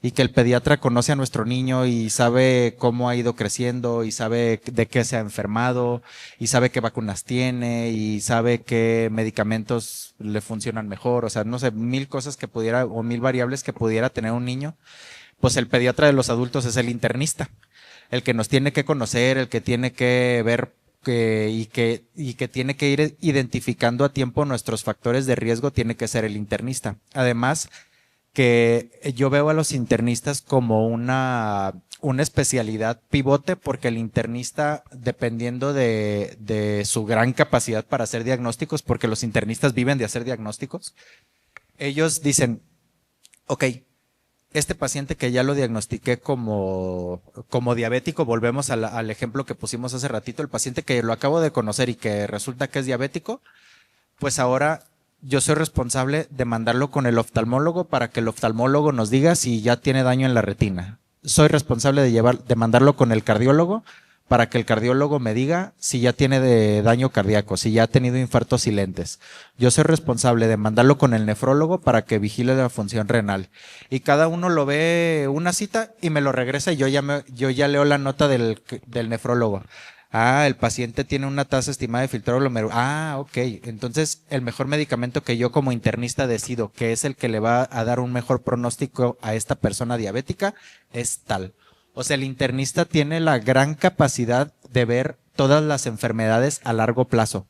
Speaker 4: y que el pediatra conoce a nuestro niño y sabe cómo ha ido creciendo y sabe de qué se ha enfermado y sabe qué vacunas tiene y sabe qué medicamentos le funcionan mejor. O sea, no sé, 1000 cosas que pudiera o 1000 variables que pudiera tener un niño. Pues el pediatra de los adultos es el internista, el que nos tiene que conocer, el que tiene que ver y que tiene que ir identificando a tiempo nuestros factores de riesgo, tiene que ser el internista. Además, que yo veo a los internistas como una especialidad pivote, porque el internista, dependiendo de su gran capacidad para hacer diagnósticos, porque los internistas viven de hacer diagnósticos, ellos dicen, ok, este paciente que ya lo diagnostiqué como diabético, volvemos al ejemplo que pusimos hace ratito, el paciente que lo acabo de conocer y que resulta que es diabético, pues ahora yo soy responsable de mandarlo con el oftalmólogo para que el oftalmólogo nos diga si ya tiene daño en la retina. Soy responsable de mandarlo con el cardiólogo para que el cardiólogo me diga si ya tiene daño cardíaco, si ya ha tenido infartos silentes. Yo soy responsable de mandarlo con el nefrólogo para que vigile la función renal. Y cada uno lo ve una cita y me lo regresa y yo ya leo la nota del nefrólogo. Ah, el paciente tiene una tasa estimada de filtrado glomerular. Ah, ok. Entonces, el mejor medicamento que yo como internista decido que es el que le va a dar un mejor pronóstico a esta persona diabética es tal. O sea, el internista tiene la gran capacidad de ver todas las enfermedades a largo plazo.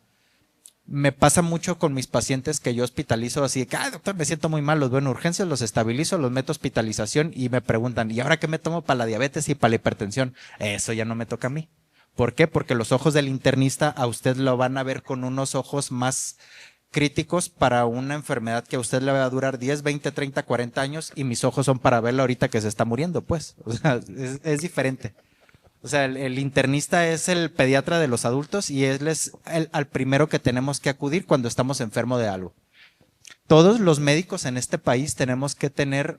Speaker 4: Me pasa mucho con mis pacientes que yo hospitalizo así de que, doctor, me siento muy mal, los veo en urgencias, los estabilizo, los meto a hospitalización y me preguntan, ¿y ahora qué me tomo para la diabetes y para la hipertensión? Eso ya no me toca a mí. ¿Por qué? Porque los ojos del internista a usted lo van a ver con unos ojos más críticos para una enfermedad que a usted le va a durar 10, 20, 30, 40 años y mis ojos son para verla ahorita que se está muriendo, pues. O sea, es diferente. O sea, el internista es el pediatra de los adultos y él es al primero que tenemos que acudir cuando estamos enfermos de algo. Todos los médicos en este país tenemos que tener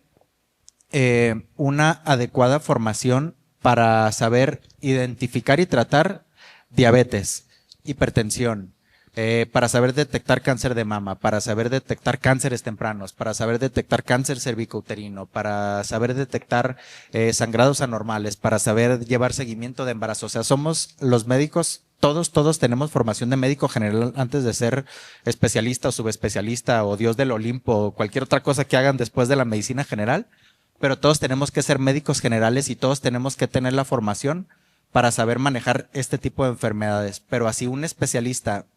Speaker 4: una adecuada formación para saber identificar y tratar diabetes, hipertensión, para saber detectar cáncer de mama, para saber detectar cánceres tempranos, para saber detectar cáncer cervicouterino, para saber detectar sangrados anormales, para saber llevar seguimiento de embarazo. O sea, somos los médicos, todos tenemos formación de médico general antes de ser especialista o subespecialista o Dios del Olimpo o cualquier otra cosa que hagan después de la medicina general, pero todos tenemos que ser médicos generales y todos tenemos que tener la formación para saber manejar este tipo de enfermedades. Pero así un especialista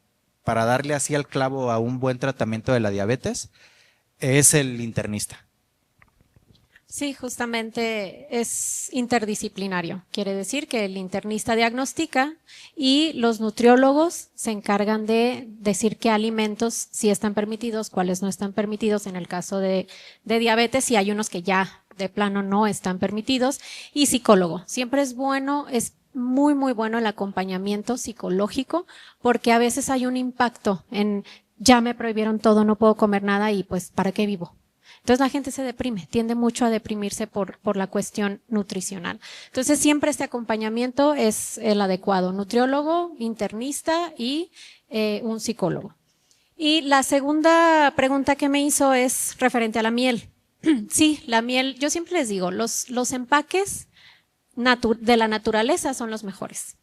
Speaker 4: para darle así al clavo a un buen tratamiento de la diabetes es el internista.
Speaker 3: Sí, justamente es interdisciplinario. Quiere decir que el internista diagnostica y los nutriólogos se encargan de decir qué alimentos sí están permitidos, cuáles no están permitidos en el caso de diabetes, y hay unos que ya de plano no están permitidos. Y psicólogo. Siempre es bueno, es muy, muy bueno el acompañamiento psicológico, porque a veces hay un impacto en ya me prohibieron todo, no puedo comer nada y pues ¿para qué vivo? Entonces la gente se deprime, tiende mucho a deprimirse por la cuestión nutricional. Entonces siempre este acompañamiento es el adecuado, nutriólogo, internista y un psicólogo. Y la segunda pregunta que me hizo es referente a la miel. Sí, la miel, yo siempre les digo, los empaques de la naturaleza son los mejores.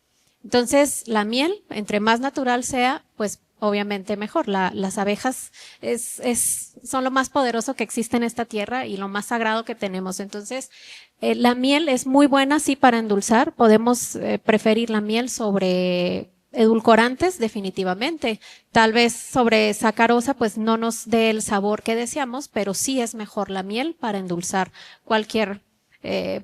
Speaker 3: Entonces la miel, entre más natural sea, pues obviamente mejor. Las abejas son lo más poderoso que existe en esta tierra y lo más sagrado que tenemos. Entonces, la miel es muy buena, sí, para endulzar. Podemos preferir la miel sobre edulcorantes, definitivamente. Tal vez sobre sacarosa, pues no nos dé el sabor que deseamos, pero sí es mejor la miel para endulzar cualquier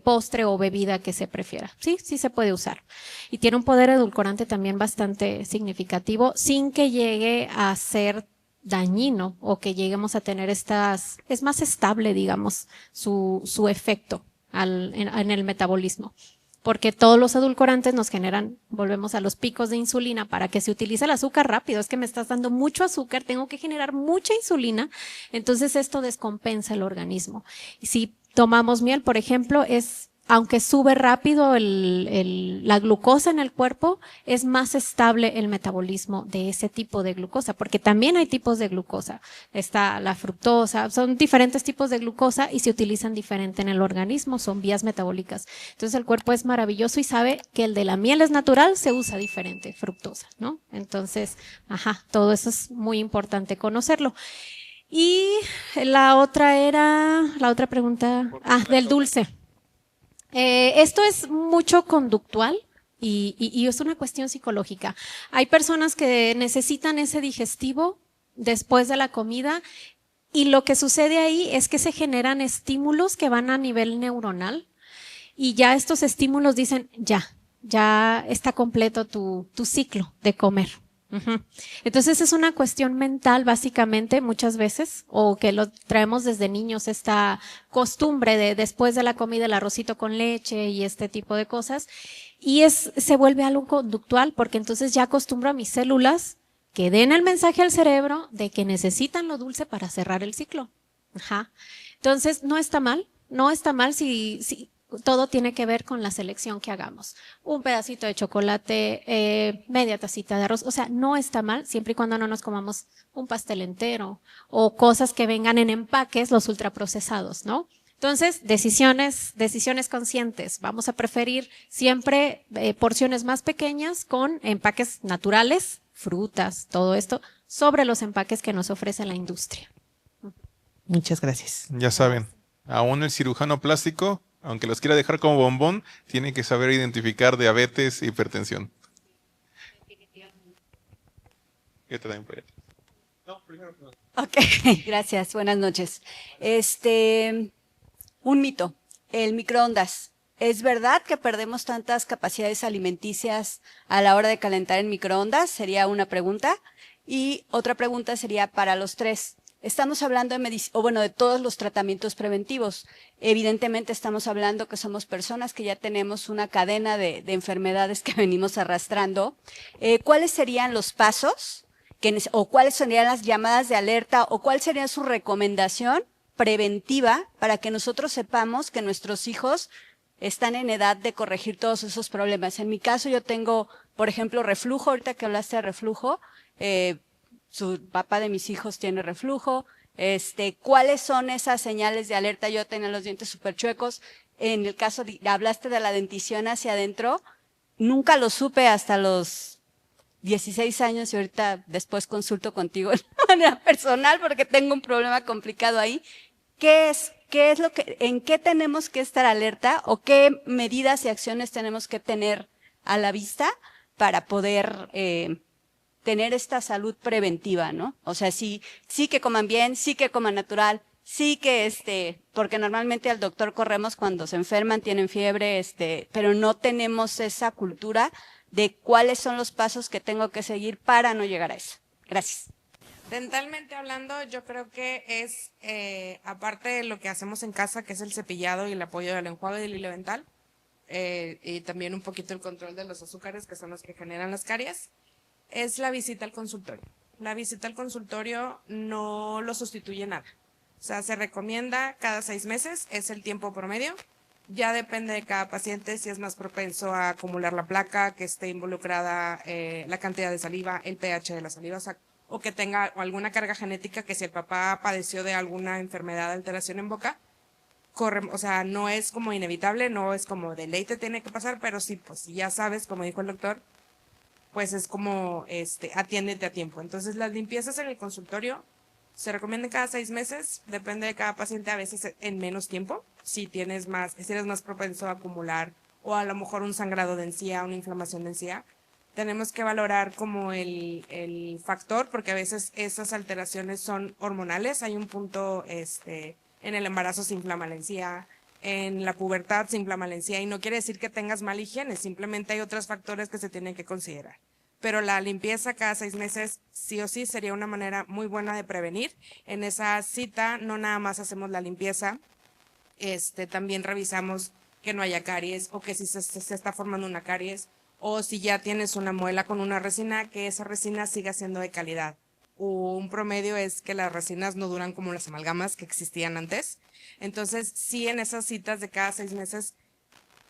Speaker 3: postre o bebida que se prefiera. Sí, sí se puede usar. Y tiene un poder edulcorante también bastante significativo, sin que llegue a ser dañino o que lleguemos a tener es más estable, digamos, su efecto en el metabolismo. Porque todos los edulcorantes nos generan, volvemos a los picos de insulina para que se utilice el azúcar rápido. Es que me estás dando mucho azúcar, tengo que generar mucha insulina, entonces esto descompensa el organismo. Y si tomamos miel, por ejemplo, aunque sube rápido la glucosa en el cuerpo, es más estable el metabolismo de ese tipo de glucosa, porque también hay tipos de glucosa. Está la fructosa, son diferentes tipos de glucosa y se utilizan diferente en el organismo, son vías metabólicas. Entonces el cuerpo es maravilloso y sabe que el de la miel es natural, se usa diferente, fructosa, ¿no? Entonces, todo eso es muy importante conocerlo. Y la otra pregunta, del dulce. Esto es mucho conductual y es una cuestión psicológica. Hay personas que necesitan ese digestivo después de la comida y lo que sucede ahí es que se generan estímulos que van a nivel neuronal y ya estos estímulos dicen, ya está completo tu ciclo de comer. Entonces es una cuestión mental básicamente muchas veces, o que lo traemos desde niños, esta costumbre de después de la comida el arrocito con leche y este tipo de cosas, y se vuelve algo conductual porque entonces ya acostumbro a mis células que den el mensaje al cerebro de que necesitan lo dulce para cerrar el ciclo. Entonces no está mal si todo tiene que ver con la selección que hagamos. Un pedacito de chocolate, media tacita de arroz, o sea, no está mal siempre y cuando no nos comamos un pastel entero o cosas que vengan en empaques, los ultraprocesados, ¿no? Entonces, decisiones conscientes. Vamos a preferir siempre porciones más pequeñas con empaques naturales, frutas, todo esto, sobre los empaques que nos ofrece la industria.
Speaker 7: Muchas gracias.
Speaker 1: Ya saben, aún el cirujano plástico, aunque los quiera dejar como bombón, tiene que saber identificar diabetes e hipertensión. ¿Qué te dan por ahí? No, primero.
Speaker 8: Ok, gracias. Buenas noches. Un mito, el microondas. ¿Es verdad que perdemos tantas capacidades alimenticias a la hora de calentar en microondas? Sería una pregunta. Y otra pregunta sería para los tres. Estamos hablando de todos los tratamientos preventivos. Evidentemente estamos hablando que somos personas que ya tenemos una cadena de enfermedades que venimos arrastrando. ¿Cuáles serían los pasos o cuáles serían las llamadas de alerta o cuál sería su recomendación preventiva para que nosotros sepamos que nuestros hijos están en edad de corregir todos esos problemas? En mi caso yo tengo, por ejemplo, reflujo. Ahorita que hablaste de reflujo, su papá de mis hijos tiene reflujo. ¿Cuáles son esas señales de alerta? Yo tenía los dientes súper chuecos. En el caso hablaste de la dentición hacia adentro. Nunca lo supe hasta los 16 años y ahorita después consulto contigo de manera personal porque tengo un problema complicado ahí. ¿En qué tenemos que estar alerta o qué medidas y acciones tenemos que tener a la vista para poder tener esta salud preventiva, ¿no? O sea, sí que coman bien, sí que coman natural, sí que porque normalmente al doctor corremos cuando se enferman, tienen fiebre, pero no tenemos esa cultura de cuáles son los pasos que tengo que seguir para no llegar a eso. Gracias.
Speaker 2: Dentalmente hablando, yo creo que es, aparte de lo que hacemos en casa, que es el cepillado y el apoyo del enjuague del hilo dental, y también un poquito el control de los azúcares, que son los que generan las caries, es la visita al consultorio. La visita al consultorio no lo sustituye nada. O sea, se recomienda cada 6 meses, es el tiempo promedio. Ya depende de cada paciente si es más propenso a acumular la placa, que esté involucrada la cantidad de saliva, el pH de la saliva, o que tenga alguna carga genética, que si el papá padeció de alguna enfermedad de alteración en boca, o sea, no es como inevitable, no es como de ley te tiene que pasar, pero sí, pues ya sabes, como dijo el doctor, pues es como, atiéndete a tiempo. Entonces, las limpiezas en el consultorio se recomiendan cada 6 meses, depende de cada paciente, a veces en menos tiempo, si eres más propenso a acumular o a lo mejor un sangrado de encía, una inflamación de encía. Tenemos que valorar como el factor, porque a veces esas alteraciones son hormonales. Hay un punto, en el embarazo se inflama la encía, en la pubertad se inflama la encía, y no quiere decir que tengas mala higiene, simplemente hay otros factores que se tienen que considerar. Pero la limpieza cada 6 meses, sí o sí, sería una manera muy buena de prevenir. En esa cita no nada más hacemos la limpieza, también revisamos que no haya caries, o que si se está formando una caries, o si ya tienes una muela con una resina, que esa resina siga siendo de calidad. Un promedio es que las resinas no duran como las amalgamas que existían antes. Entonces, sí, en esas citas de cada 6 meses,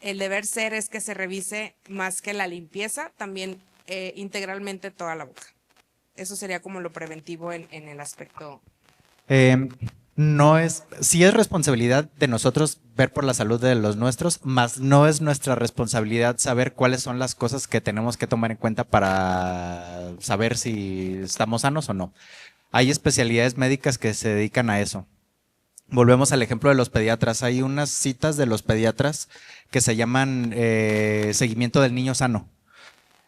Speaker 2: el deber ser es que se revise más que la limpieza, también integralmente toda la boca. Eso sería como lo preventivo en el aspecto.
Speaker 4: Sí es responsabilidad de nosotros ver por la salud de los nuestros, mas no es nuestra responsabilidad saber cuáles son las cosas que tenemos que tomar en cuenta para saber si estamos sanos o no. Hay especialidades médicas que se dedican a eso. Volvemos al ejemplo de los pediatras. Hay unas citas de los pediatras que se llaman seguimiento del niño sano.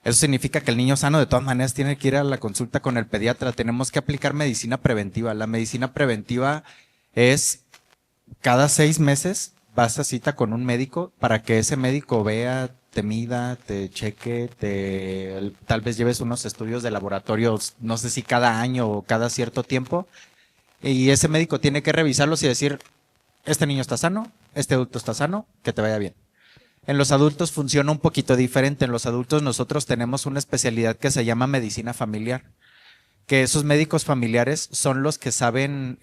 Speaker 4: Eso significa que el niño sano de todas maneras tiene que ir a la consulta con el pediatra. Tenemos que aplicar medicina preventiva. La medicina preventiva es cada 6 meses vas a cita con un médico para que ese médico vea, te mida, te cheque, tal vez lleves unos estudios de laboratorio, no sé si cada año o cada cierto tiempo. Y ese médico tiene que revisarlos y decir, este niño está sano, este adulto está sano, que te vaya bien. En los adultos funciona un poquito diferente. En los adultos nosotros tenemos una especialidad que se llama medicina familiar, que esos médicos familiares son los que saben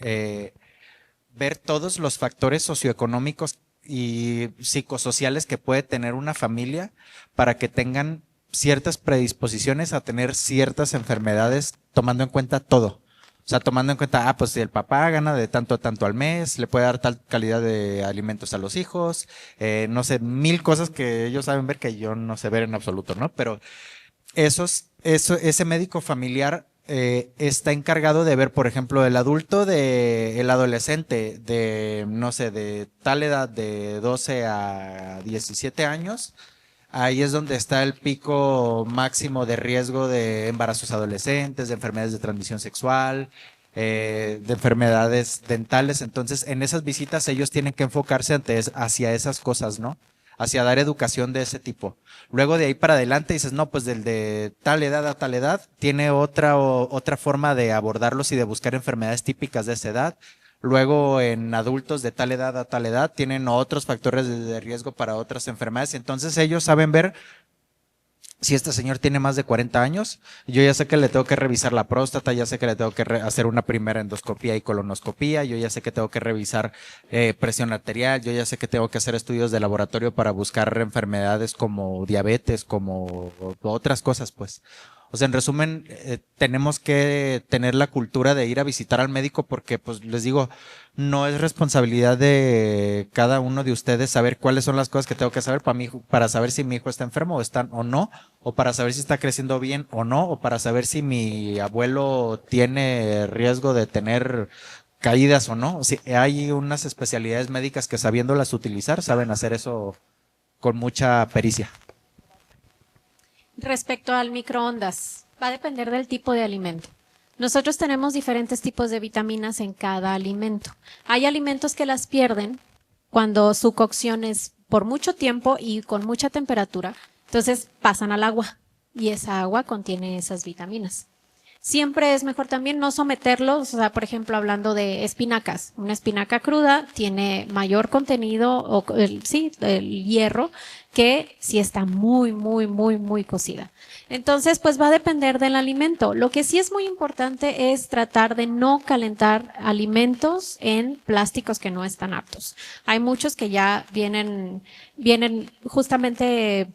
Speaker 4: ver todos los factores socioeconómicos y psicosociales que puede tener una familia para que tengan ciertas predisposiciones a tener ciertas enfermedades, tomando en cuenta todo. O sea, tomando en cuenta, pues si el papá gana de tanto a tanto al mes, le puede dar tal calidad de alimentos a los hijos, no sé, 1000 cosas que ellos saben ver que yo no sé ver en absoluto, ¿no? Pero ese médico familiar está encargado de ver, por ejemplo, el adulto el adolescente de, no sé, de tal edad de 12 a 17 años. Ahí es donde está el pico máximo de riesgo de embarazos adolescentes, de enfermedades de transmisión sexual, de enfermedades dentales. Entonces, en esas visitas ellos tienen que enfocarse hacia esas cosas, ¿no? Hacia dar educación de ese tipo. Luego de ahí para adelante dices, no, pues del de tal edad a tal edad tiene otra forma de abordarlos y de buscar enfermedades típicas de esa edad. Luego en adultos de tal edad a tal edad tienen otros factores de riesgo para otras enfermedades. Entonces ellos saben ver si este señor tiene más de 40 años. Yo ya sé que le tengo que revisar la próstata, ya sé que le tengo que hacer una primera endoscopía y colonoscopía, yo ya sé que tengo que revisar presión arterial, yo ya sé que tengo que hacer estudios de laboratorio para buscar enfermedades como diabetes, como otras cosas, pues. O sea, en resumen, tenemos que tener la cultura de ir a visitar al médico porque, pues, les digo, no es responsabilidad de cada uno de ustedes saber cuáles son las cosas que tengo que saber para saber si mi hijo está enfermo o no, o para saber si está creciendo bien o no, o para saber si mi abuelo tiene riesgo de tener caídas o no. O sea, hay unas especialidades médicas que sabiéndolas utilizar, saben hacer eso con mucha pericia.
Speaker 3: Respecto al microondas, va a depender del tipo de alimento. Nosotros tenemos diferentes tipos de vitaminas en cada alimento. Hay alimentos que las pierden cuando su cocción es por mucho tiempo y con mucha temperatura, entonces pasan al agua y esa agua contiene esas vitaminas. Siempre es mejor también no someterlos, o sea, por ejemplo, hablando de espinacas. Una espinaca cruda tiene mayor contenido, el hierro, que si está muy cocida. Entonces, pues va a depender del alimento. Lo que sí es muy importante es tratar de no calentar alimentos en plásticos que no están aptos. Hay muchos que ya vienen justamente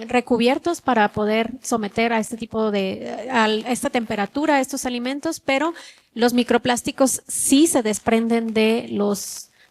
Speaker 3: recubiertos para poder someter a este tipo a esta temperatura a estos alimentos, pero los microplásticos sí se desprenden de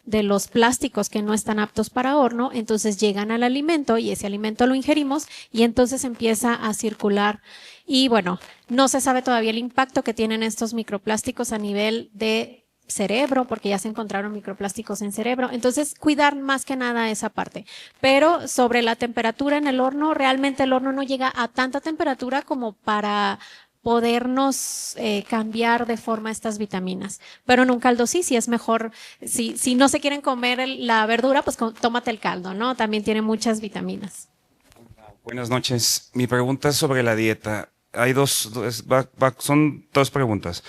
Speaker 3: de los plásticos que no están aptos para horno, entonces llegan al alimento y ese alimento lo ingerimos y entonces empieza a circular. Y bueno, no se sabe todavía el impacto que tienen estos microplásticos a nivel de cerebro, porque ya se encontraron microplásticos en cerebro. Entonces, cuidar más que nada esa parte. Pero sobre la temperatura en el horno, realmente el horno no llega a tanta temperatura como para podernos cambiar de forma estas vitaminas. Pero en un caldo sí es mejor, si no se quieren comer la verdura, pues tómate el caldo, ¿no? También tiene muchas vitaminas.
Speaker 9: Buenas noches. Mi pregunta es sobre la dieta. Hay son dos preguntas.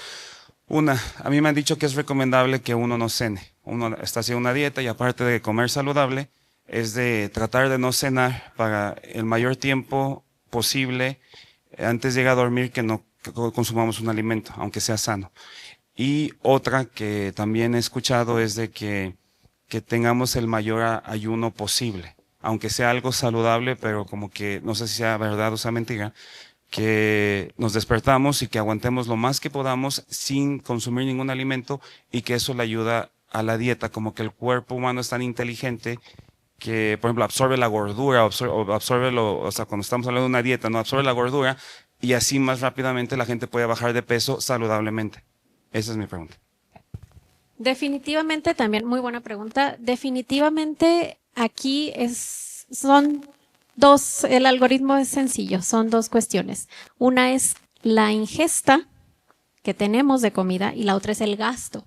Speaker 9: Una, a mí me han dicho que es recomendable que uno no cene. Uno está haciendo una dieta y aparte de comer saludable, es de tratar de no cenar para el mayor tiempo posible antes de llegar a dormir, que no consumamos un alimento, aunque sea sano. Y otra que también he escuchado es de que tengamos el mayor ayuno posible, aunque sea algo saludable, pero como que no sé si sea verdad o sea mentira, que nos despertamos y que aguantemos lo más que podamos sin consumir ningún alimento y que eso le ayuda a la dieta, como que el cuerpo humano es tan inteligente que, por ejemplo, absorbe la gordura, o sea, cuando estamos hablando de una dieta, no absorbe la gordura y así más rápidamente la gente puede bajar de peso saludablemente. Esa es mi pregunta.
Speaker 3: Definitivamente, también muy buena pregunta. Definitivamente aquí son dos, el algoritmo es sencillo, son dos cuestiones. Una es la ingesta que tenemos de comida y la otra es el gasto.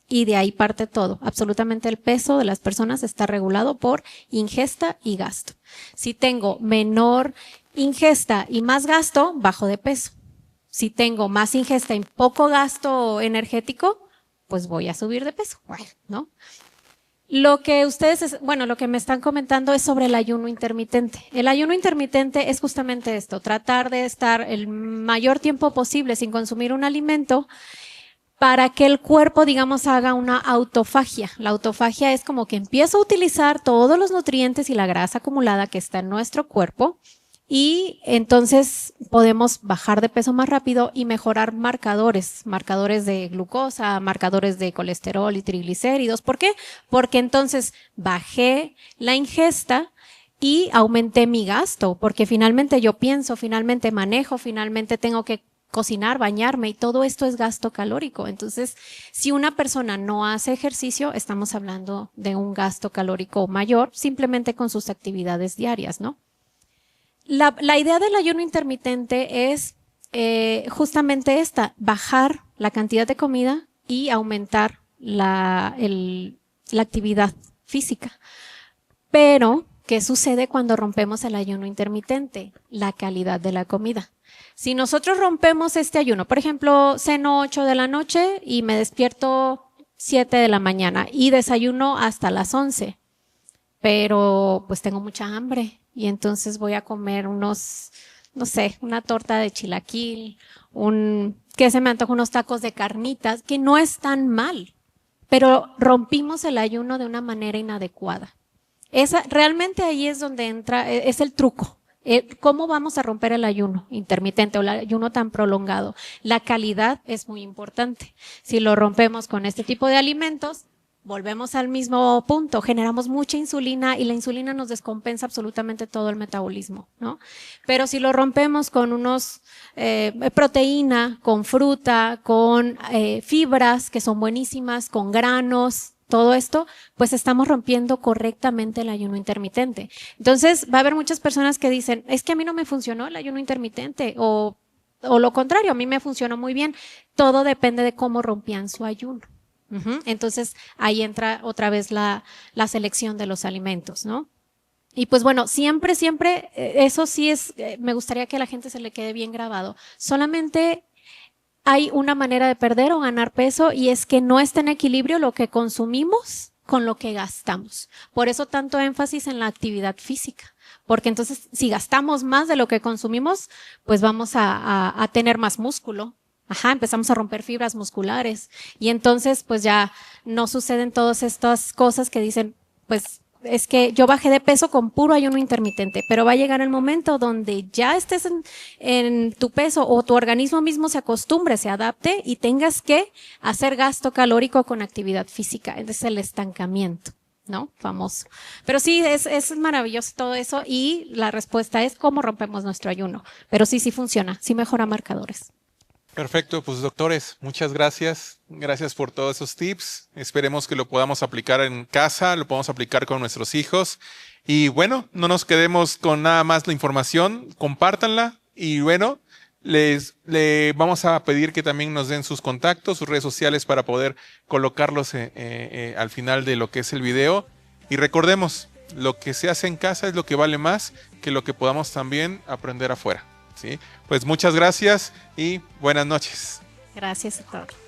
Speaker 3: Y de ahí parte todo. Absolutamente el peso de las personas está regulado por ingesta y gasto. Si tengo menor ingesta y más gasto, bajo de peso. Si tengo más ingesta y poco gasto energético, pues voy a subir de peso, ¿no? Lo que lo que me están comentando es sobre el ayuno intermitente. El ayuno intermitente es justamente esto, tratar de estar el mayor tiempo posible sin consumir un alimento para que el cuerpo, digamos, haga una autofagia. La autofagia es como que empiezo a utilizar todos los nutrientes y la grasa acumulada que está en nuestro cuerpo y entonces podemos bajar de peso más rápido y mejorar marcadores de glucosa, marcadores de colesterol y triglicéridos. ¿Por qué? Porque entonces bajé la ingesta y aumenté mi gasto, porque finalmente yo pienso, finalmente manejo, finalmente tengo que cocinar, bañarme y todo esto es gasto calórico. Entonces, si una persona no hace ejercicio, estamos hablando de un gasto calórico mayor simplemente con sus actividades diarias, ¿no? La idea del ayuno intermitente es justamente bajar la cantidad de comida y aumentar la actividad física. Pero, ¿qué sucede cuando rompemos el ayuno intermitente? La calidad de la comida. Si nosotros rompemos este ayuno, por ejemplo, ceno 8 de la noche y me despierto 7 de la mañana y desayuno hasta las 11, pero pues tengo mucha hambre y entonces voy a comer una torta de chilaquil, que se me antoja unos tacos de carnitas, que no es tan mal, pero rompimos el ayuno de una manera inadecuada. Realmente ahí es donde entra, es el truco. ¿Cómo vamos a romper el ayuno intermitente o el ayuno tan prolongado? La calidad es muy importante. Si lo rompemos con este tipo de alimentos, volvemos al mismo punto, generamos mucha insulina y la insulina nos descompensa absolutamente todo el metabolismo, ¿no? Pero si lo rompemos con proteína, con fruta, con fibras que son buenísimas, con granos, todo esto, pues estamos rompiendo correctamente el ayuno intermitente. Entonces, va a haber muchas personas que dicen, es que a mí no me funcionó el ayuno intermitente, o lo contrario, a mí me funcionó muy bien. Todo depende de cómo rompían su ayuno. Entonces, ahí entra otra vez la selección de los alimentos, ¿no? Y pues bueno, siempre, eso sí me gustaría que a la gente se le quede bien grabado. Solamente hay una manera de perder o ganar peso y es que no está en equilibrio lo que consumimos con lo que gastamos. Por eso tanto énfasis en la actividad física, porque entonces si gastamos más de lo que consumimos, pues vamos a tener más músculo. Empezamos a romper fibras musculares y entonces pues ya no suceden todas estas cosas que dicen, pues es que yo bajé de peso con puro ayuno intermitente, pero va a llegar el momento donde ya estés en tu peso o tu organismo mismo se acostumbre, se adapte y tengas que hacer gasto calórico con actividad física. Es el estancamiento, ¿no? Famoso. Pero sí, es maravilloso todo eso y la respuesta es cómo rompemos nuestro ayuno. Pero sí funciona, sí mejora marcadores.
Speaker 1: Perfecto, pues doctores, muchas gracias. Gracias por todos esos tips. Esperemos que lo podamos aplicar en casa, lo podamos aplicar con nuestros hijos. Y bueno, no nos quedemos con nada más la información, compártanla. Y bueno, le vamos a pedir que también nos den sus contactos, sus redes sociales para poder colocarlos al final de lo que es el video. Y recordemos, lo que se hace en casa es lo que vale más que lo que podamos también aprender afuera. ¿Sí? Pues muchas gracias y buenas noches.
Speaker 3: Gracias a todos.